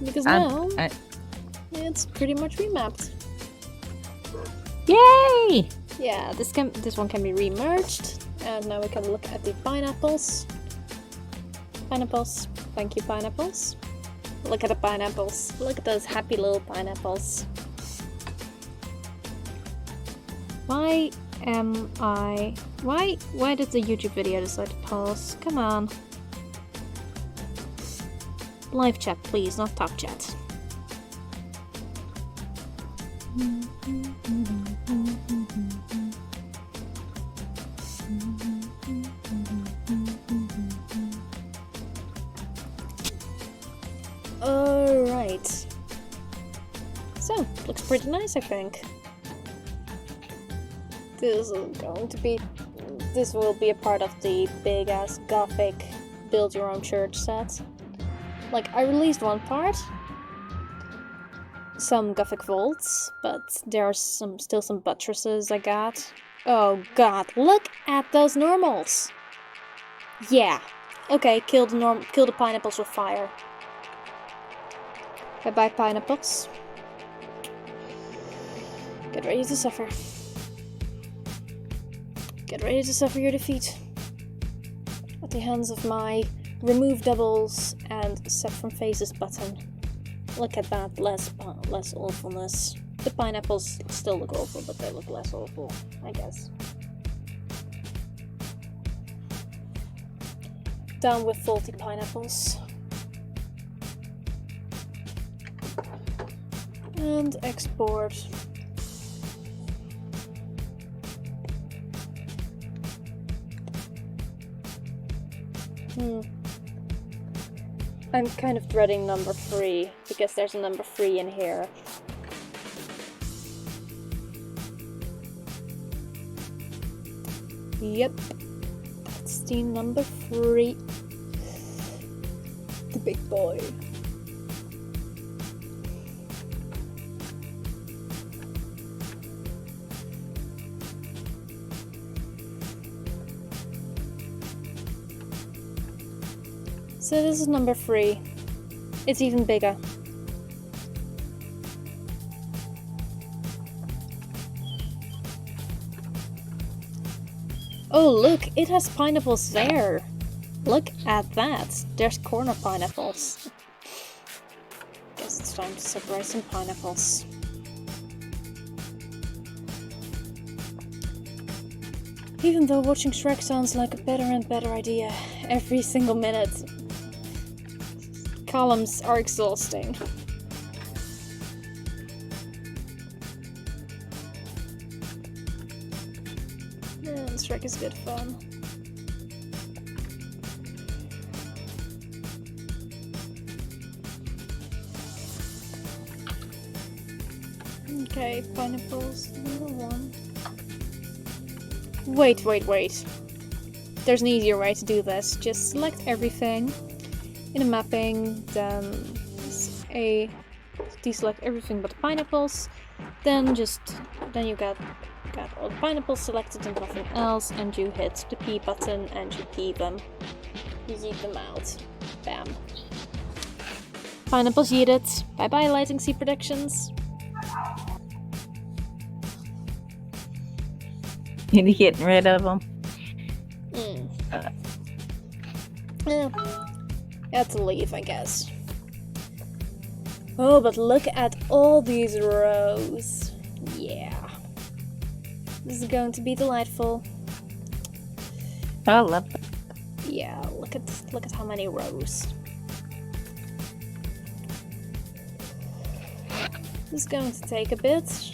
Because now, it's pretty much remapped. Yay! Yeah, this one can be remerged. And now we can look at the pineapples. Pineapples. Thank you, pineapples. Look at the pineapples. Look at those happy little pineapples. Why did the YouTube video decide to pause? Come on. Live chat, please, not top chat. Alright. So, looks pretty nice, I think. This will be a part of the big ass gothic build your own church set. Like, I released one part, some gothic vaults, but there are still some buttresses I got. Oh god, look at those normals! Yeah. Okay, kill the pineapples with fire. Bye bye pineapples. Get ready to suffer. Get ready to suffer your defeat at the hands of my remove doubles and set from faces button. Look at that, less awfulness. The pineapples still look awful, but they look less awful, I guess. Down with faulty pineapples. And export. I'm kind of dreading number 3, because there's a number 3 in here. Yep, that's the number 3. The big boy. So this is number 3. It's even bigger. Oh look, it has pineapples there. Look at that. There's corner pineapples. Guess it's time to separate some pineapples. Even though watching Shrek sounds like a better and better idea every single minute. Columns are exhausting. Yeah, Shrek is good fun. Okay, pineapples, number 1. Wait. There's an easier way to do this. Just select everything in a mapping, then deselect everything but the pineapples. Then you got all the pineapples selected and nothing else, and you hit the P button and you pee them. You yeet them out. Bam. Pineapples yeeted. Bye bye Lighting Sea Predictions. You getting rid of them? Yeah, had to leave, I guess. Oh, but look at all these rows. Yeah. This is going to be delightful. I love that. Yeah, look at how many rows. This is going to take a bit.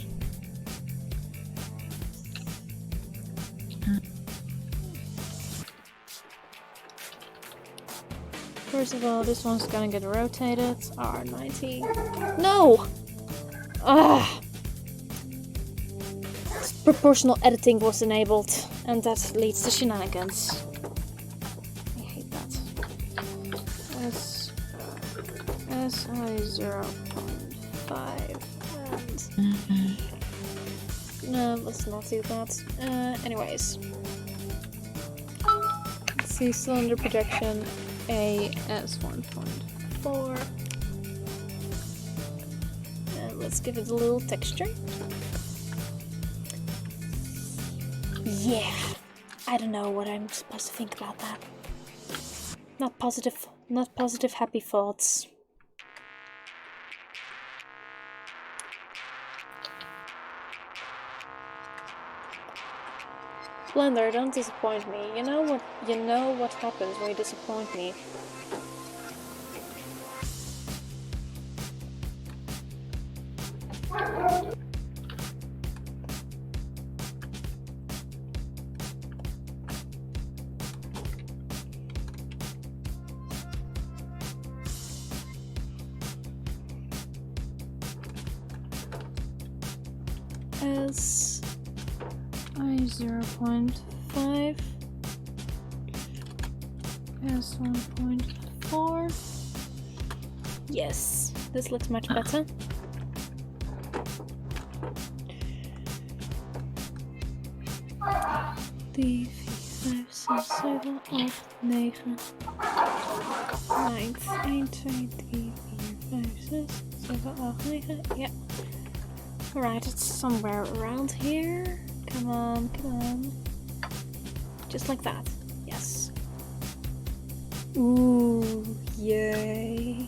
First of all, this one's gonna get rotated. R90. No! Ugh! Proportional editing was enabled, and that leads to shenanigans. I hate that. SI 0.5 and no, let's not do that. Anyways, let's see cylinder projection. AS 1.4. Let's give it a little texture. Yeah, I don't know what I'm supposed to think about that. Not positive happy thoughts. Blender, don't disappoint me. You know what happens when you disappoint me. SI 0.5 S 1.4. Yes, this looks much better. Die 4, 5, 6, 7, 8, 9, 9, 1, 2, 3, 4, 5, 6, 7, 8, 9. Yeah. Alright, it's somewhere around here. Come on. Just like that. Yes. Ooh, yay.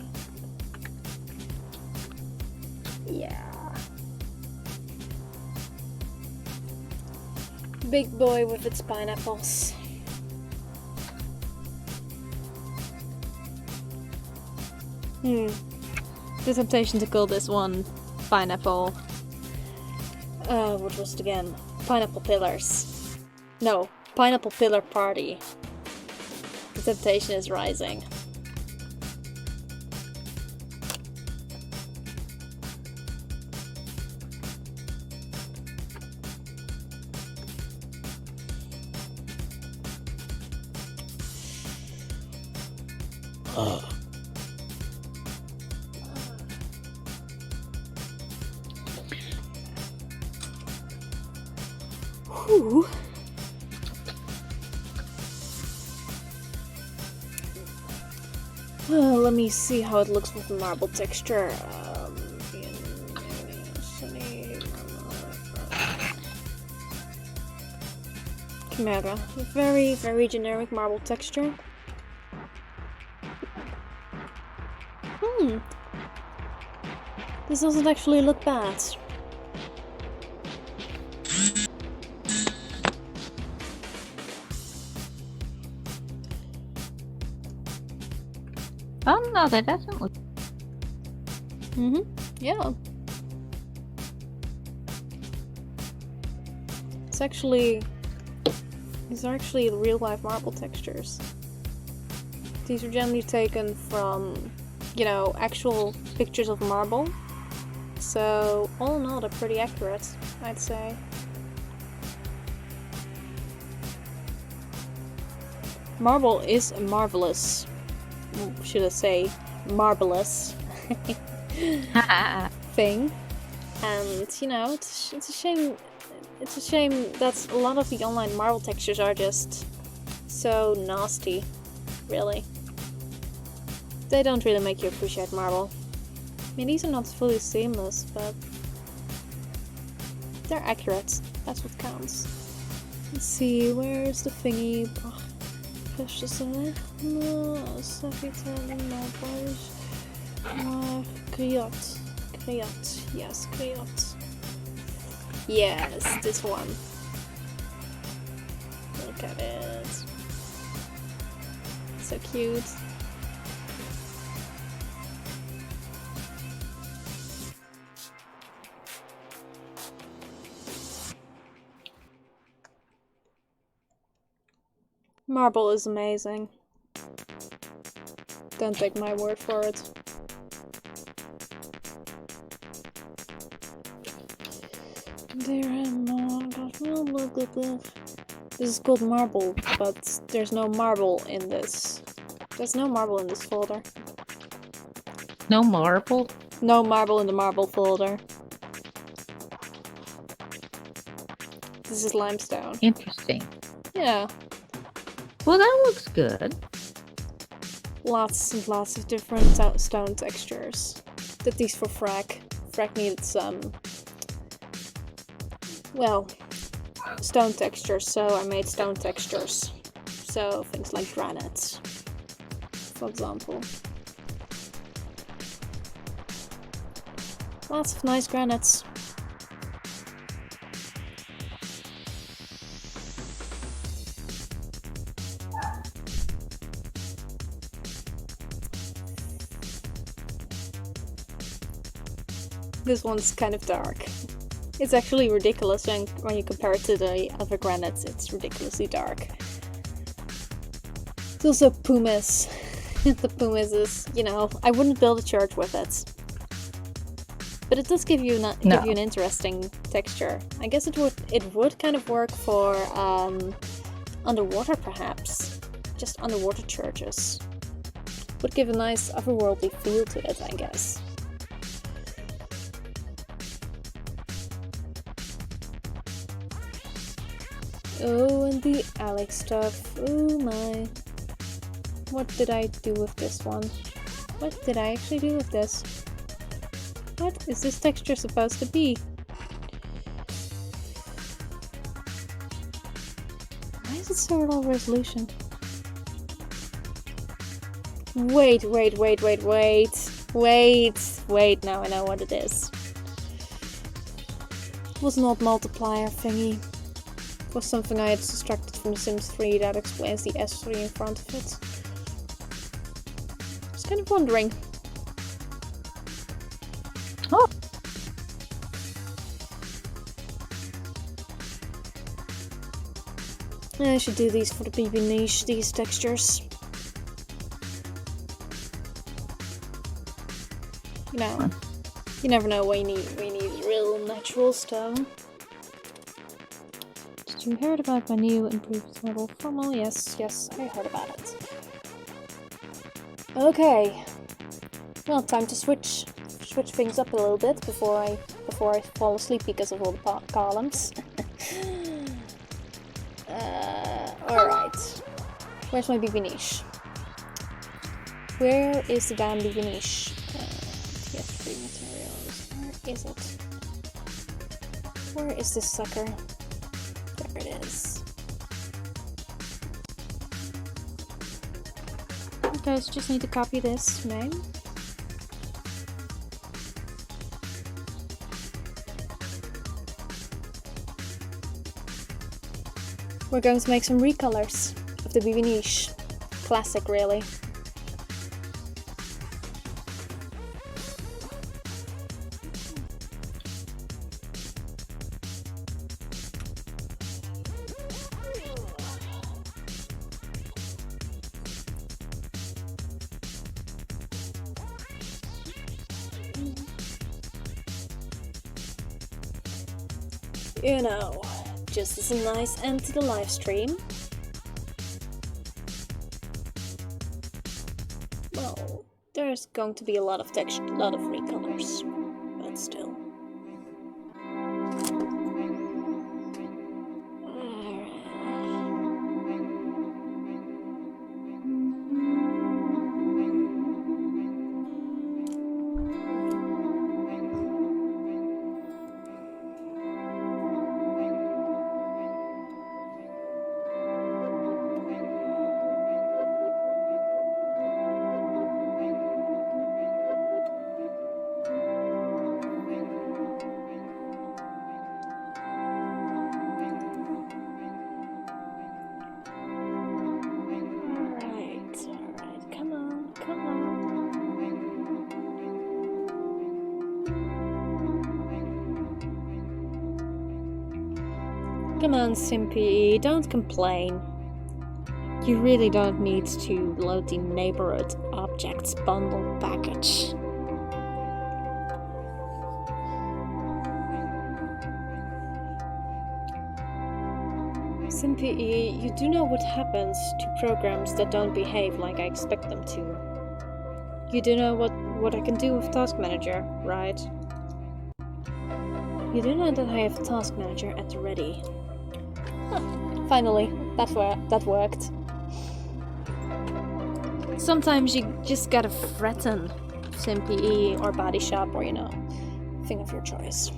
Yeah. Big boy with its pineapples. The temptation to call this one pineapple. What was it again? Pineapple Pillars. No, Pineapple Pillar Party. The temptation is rising. Whew. Let me see how it looks with the marble texture. Chimera. Very, very generic marble texture. This doesn't actually look bad. Oh no, that doesn't look. Yeah. These are actually real life marble textures. These are generally taken from, actual pictures of marble. So all in all, they're pretty accurate, I'd say. Marble is marvelous. Should I say marvelous thing? And you know, it's a shame. It's a shame that a lot of the online marble textures are just so nasty. Really, they don't really make you appreciate marble. I mean, these are not fully seamless, but they're accurate. That's what counts. Let's see, where's the thingy? Push this in there. No, Kriot. Yes, Kriot. Yes, this one. Look at it. So cute. Marble is amazing. Don't take my word for it. This is called marble, but there's no marble in this. There's no marble in this folder. No marble? No marble in the marble folder. This is limestone. Interesting. Yeah. Well, that looks good. Lots and lots of different stone textures. Did these for Frack. Frack needed some, well, stone textures, so I made stone textures. So things like granite, for example. Lots of nice granites. This one's kind of dark. It's actually ridiculous when you compare it to the other granites. It's ridiculously dark. It's also pumice. The pumice is, you know, I wouldn't build a church with it. But it does give you give you an interesting texture. I guess it would kind of work for underwater, perhaps. Just underwater churches. Would give a nice otherworldly feel to it, I guess. Oh, and the Alex stuff. Oh my. What did I do with this one? What did I actually do with this? What is this texture supposed to be? Why is it so low resolution? Wait, now I know what it is. It was an old multiplier thingy. It was something I had extracted from The Sims 3 that explains the S3 in front of it. I was kind of wondering. Oh! I should do these for the BB niche, these textures. You know, you never know when you need real natural stone. Did you heard about my new improved marble formal? Yes, I heard about it. Okay. Well, time to switch things up a little bit before I fall asleep because of all the columns. Alright. Where's my BB niche? Where is the damn BB niche? TF3 materials. Where is it? Where is this sucker? There it is. Okay, so just need to copy this name. We're going to make some recolors of the BB niche. Classic, really. You know, just as a nice end to the live stream. Well, there's going to be a lot of texture, a lot of recolors, but still. Come on, Simpy, don't complain. You really don't need to load the neighborhood objects bundle package. Simpy, you do know what happens to programs that don't behave like I expect them to. You do know what I can do with Task Manager, right? You do know that I have Task Manager at the ready. Huh, finally, that worked. Sometimes you just gotta threaten Simpy or Body Shop or, you know, thing of your choice.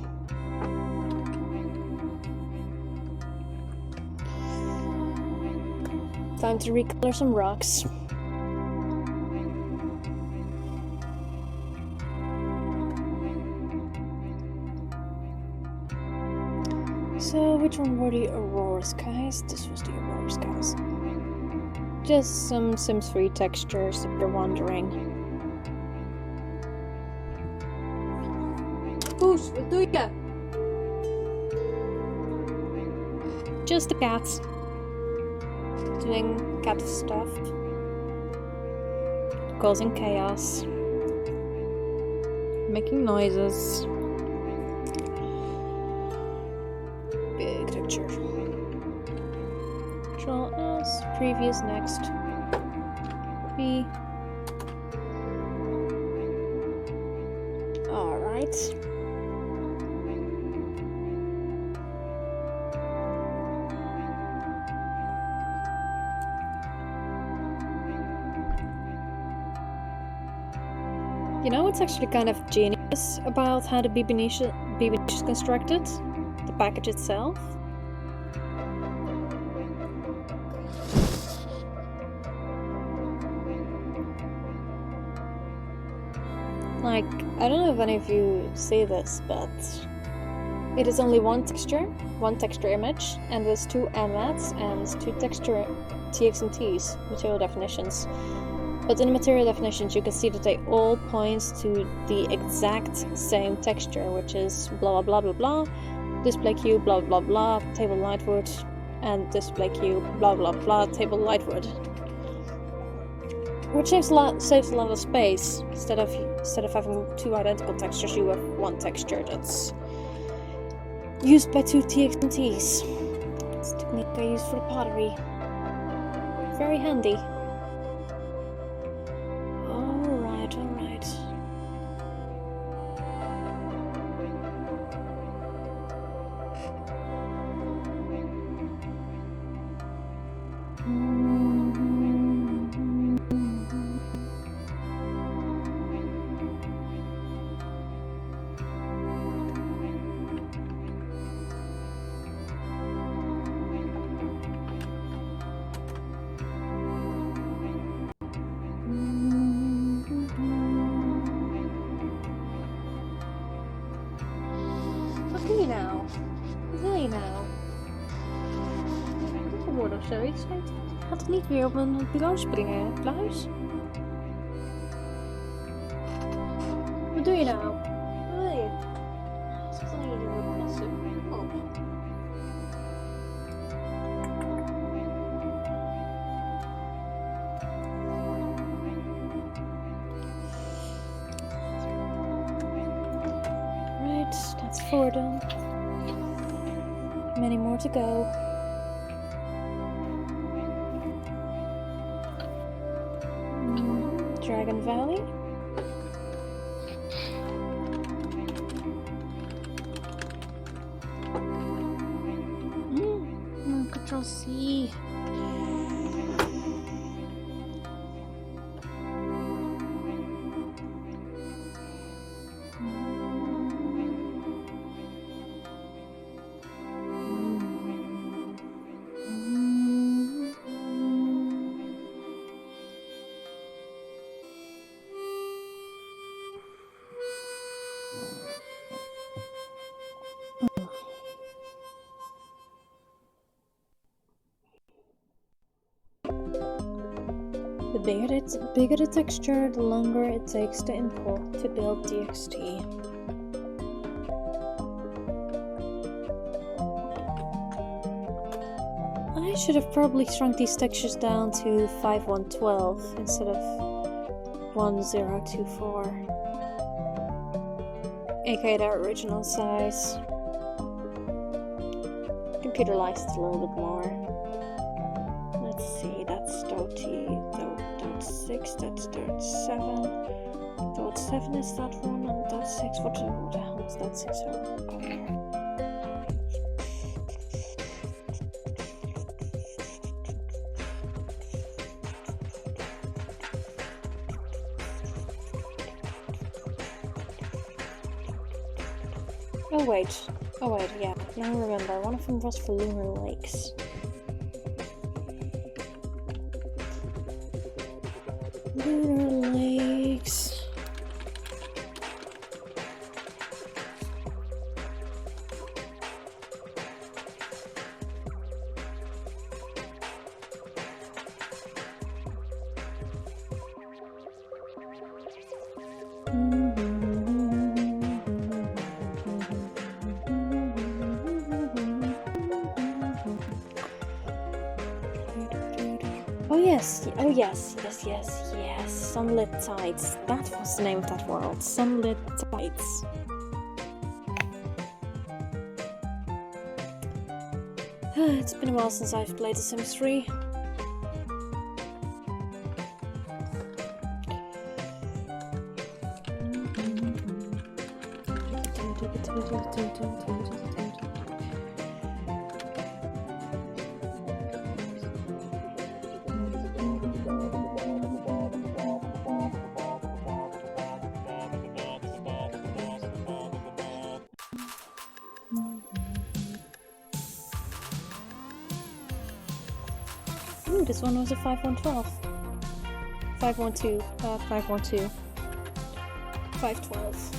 Time to recolor some rocks. So, which one were the Aurora Skies? This was the Aurora Skies. Just some Sims 3 textures, if you're wondering. Poes, wat doe je? Just the cats. Doing cat stuff. Causing chaos. Making noises. Big picture. Control S, previous, next. B. Alright. You know what's actually kind of genius about how the BB niche is constructed? The package itself? Like, I don't know if any of you see this, but it is only one texture image, and there's two MATs and two texture TXNTs, material definitions. But in the material definitions, you can see that they all point to the exact same texture, which is blah blah blah blah blah, display cube blah blah blah, table lightwood, and display cube blah blah blah, table lightwood. Which saves a lot of space. Instead of having two identical textures, you have one texture that's used by two TXNTs. It's a technique I use for the pottery. Very handy. Alright. Wil je nou? Geworden of zoiets? Gaat het niet weer op een bureau springen, Kluis? Wat doe je nou? Wat wil je? Wat wil je doen? Plassen? Oh. Right, that's 4 dan. Many more to go. Dragon Valley. Control C. The bigger the texture, the longer it takes to import to build DXT. I should have probably shrunk these textures down to 5112 instead of 1024, aka their original size. Computer likes it a little bit more. Let's see, that's dot 6, that's dot 7. Dot 7 is that one, and dot 6, what the hell is that 6? Oh wait, yeah, now I remember, one of them was for Lunar Lakes. Lunar Lakes. Yes. Sunlit Tides. That was the name of that world. Sunlit Tides. It's been a while since I've played The Sims 3. This one was a 5112. 512. 512. 512.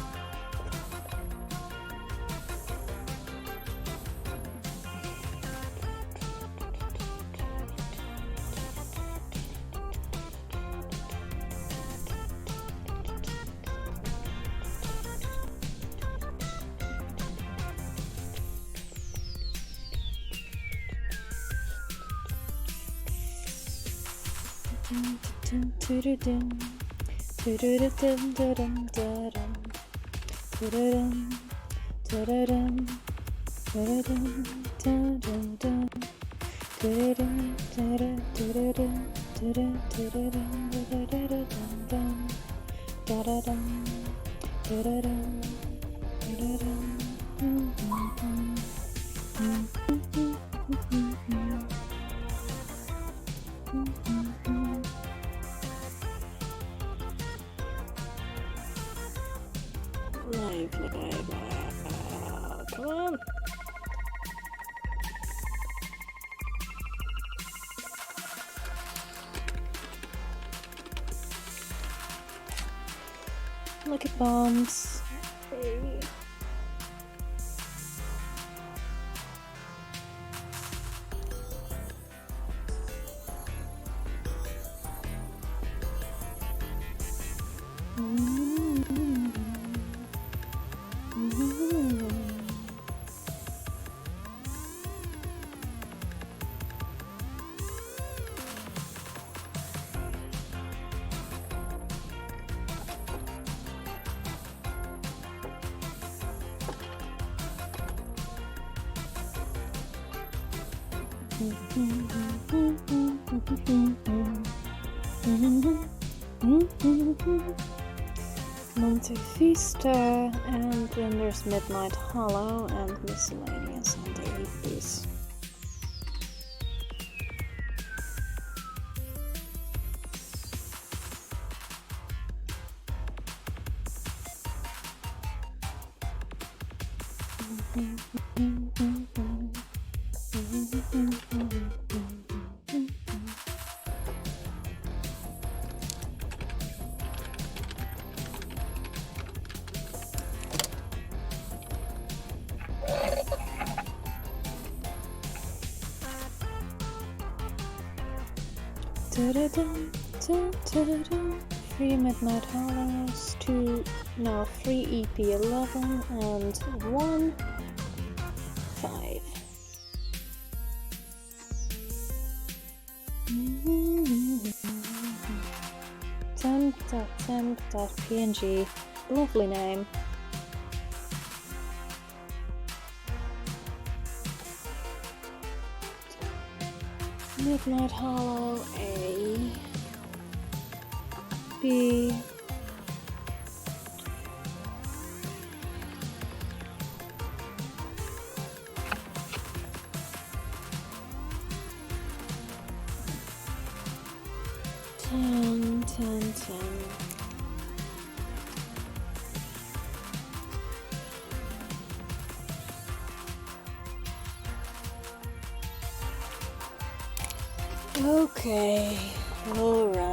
Come on. Look at bombs. Hey. Monte Vista, and then there's Midnight Hollow and miscellaneous on the EPs. Three Midnight Hollows, 3 EP11 and 1 5. Temp.png, lovely name. Midnight Hollow A, B, ten. Okay, alright.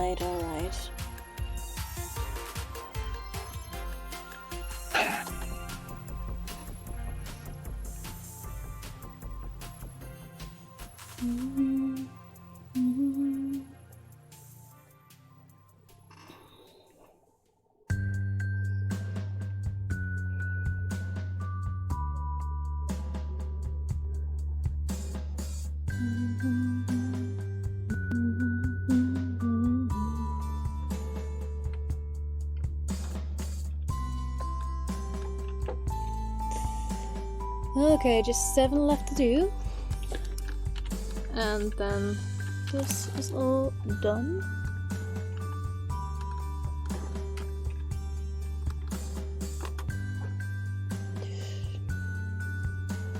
Okay, just 7 left to do. And then this is all done.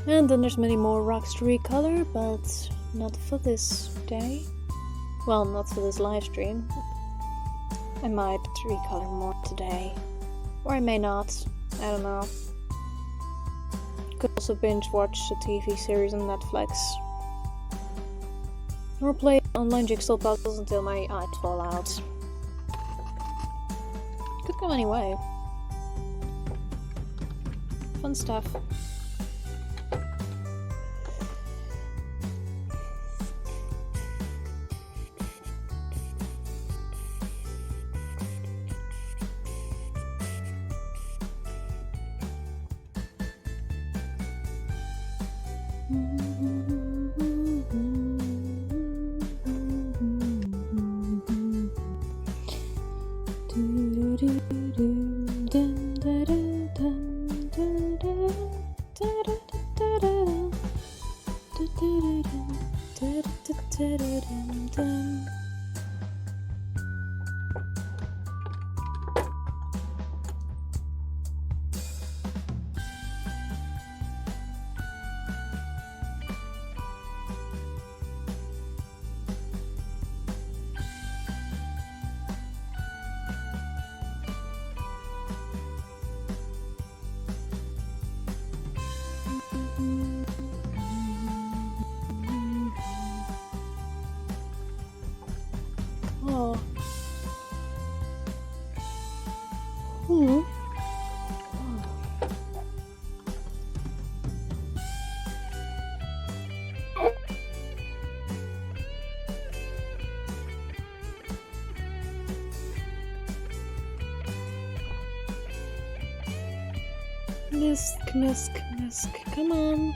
And then there's many more rocks to recolor, but not for this day. Well, not for this live stream. I might recolor more today. Or I may not. I don't know. Could also binge watch a TV series on Netflix. Or play online jigsaw puzzles until my eyes fall out. Could go anyway. Fun stuff. Oh. Knisk, come on.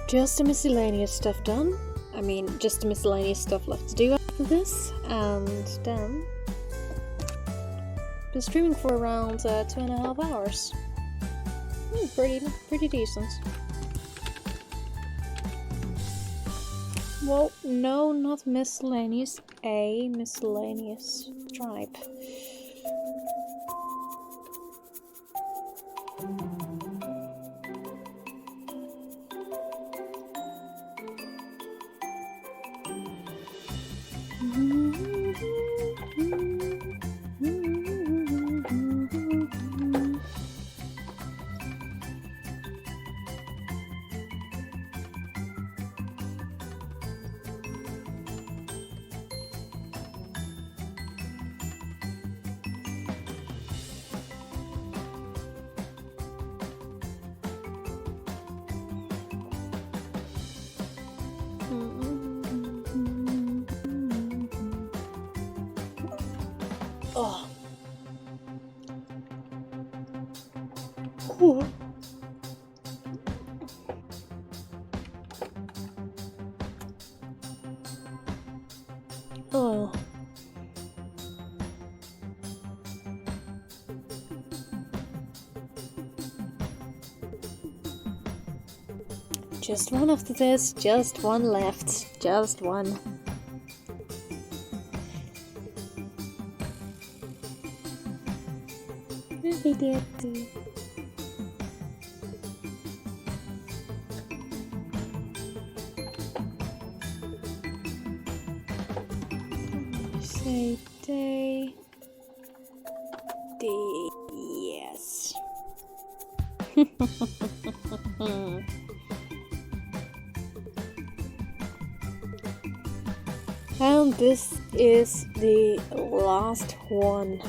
Just the miscellaneous stuff done. I mean, just the miscellaneous stuff left to do after this, and then been streaming for around 2.5 hours. Pretty decent. Well, no, not miscellaneous. A miscellaneous stripe. Oh. Ooh. Oh. Just one after this, just one left, just one. Say day. Day, yes. And this is the last one.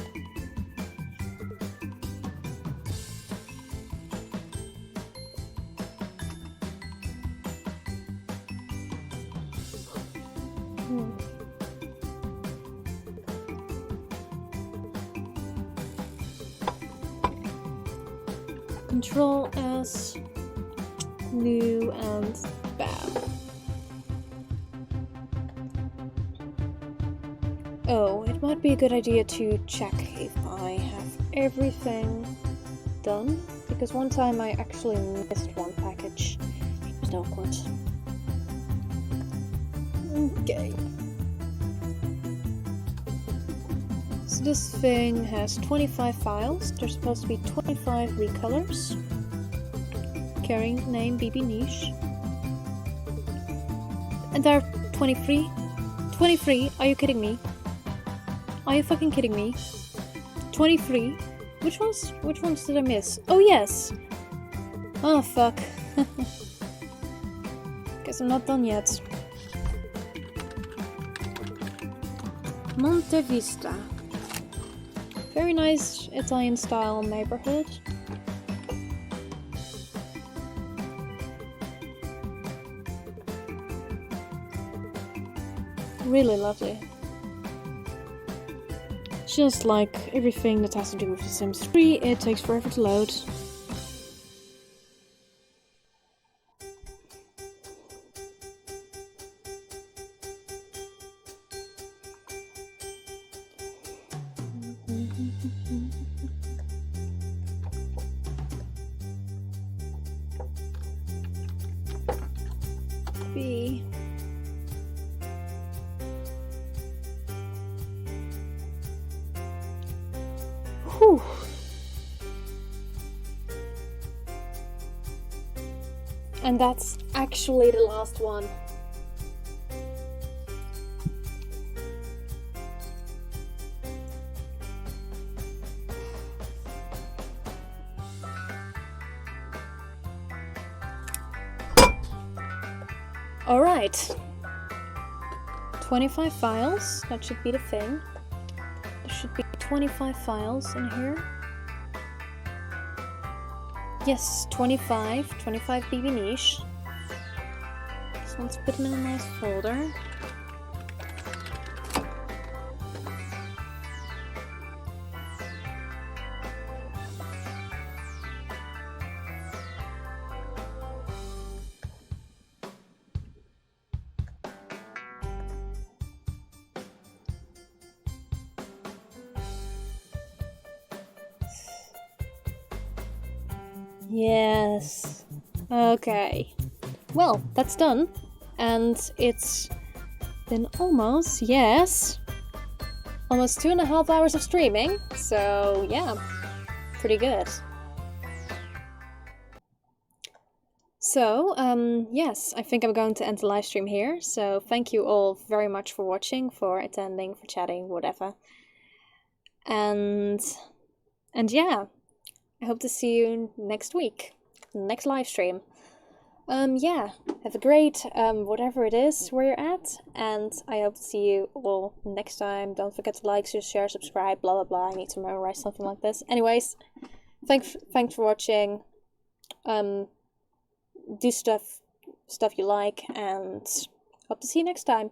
Control S, new and bow. Oh, it might be a good idea to check if I have everything done, because one time I actually missed one package. It was awkward. Okay. So this thing has 25 files. There's supposed to be 25 recolors. Carrying name BB Niche. And there are 23. 23? Are you kidding me? Are you fucking kidding me? 23? Which ones did I miss? Oh yes! Oh fuck. Guess I'm not done yet. Monte Vista. Very nice Italian style neighborhood. Really lovely. Just like everything that has to do with The Sims 3, it takes forever to load. B. Whew. And that's actually the last one. Alright. 25 files, that should be the thing. There should be 25 files in here. Yes, 25 BB Niche. So let's put them in a nice folder. Yes. Okay. Well, that's done. And it's been almost 2.5 hours of streaming. So, yeah, pretty good. So, yes, I think I'm going to end the live stream here. So, thank you all very much for watching, for attending, for chatting, whatever. And yeah, I hope to see you next week, next live stream. Yeah, have a great, whatever it is where you're at, and I hope to see you all next time. Don't forget to like, share, subscribe, blah blah blah. I need to memorize something like this. Anyways, thanks for watching. Do stuff you like, and hope to see you next time.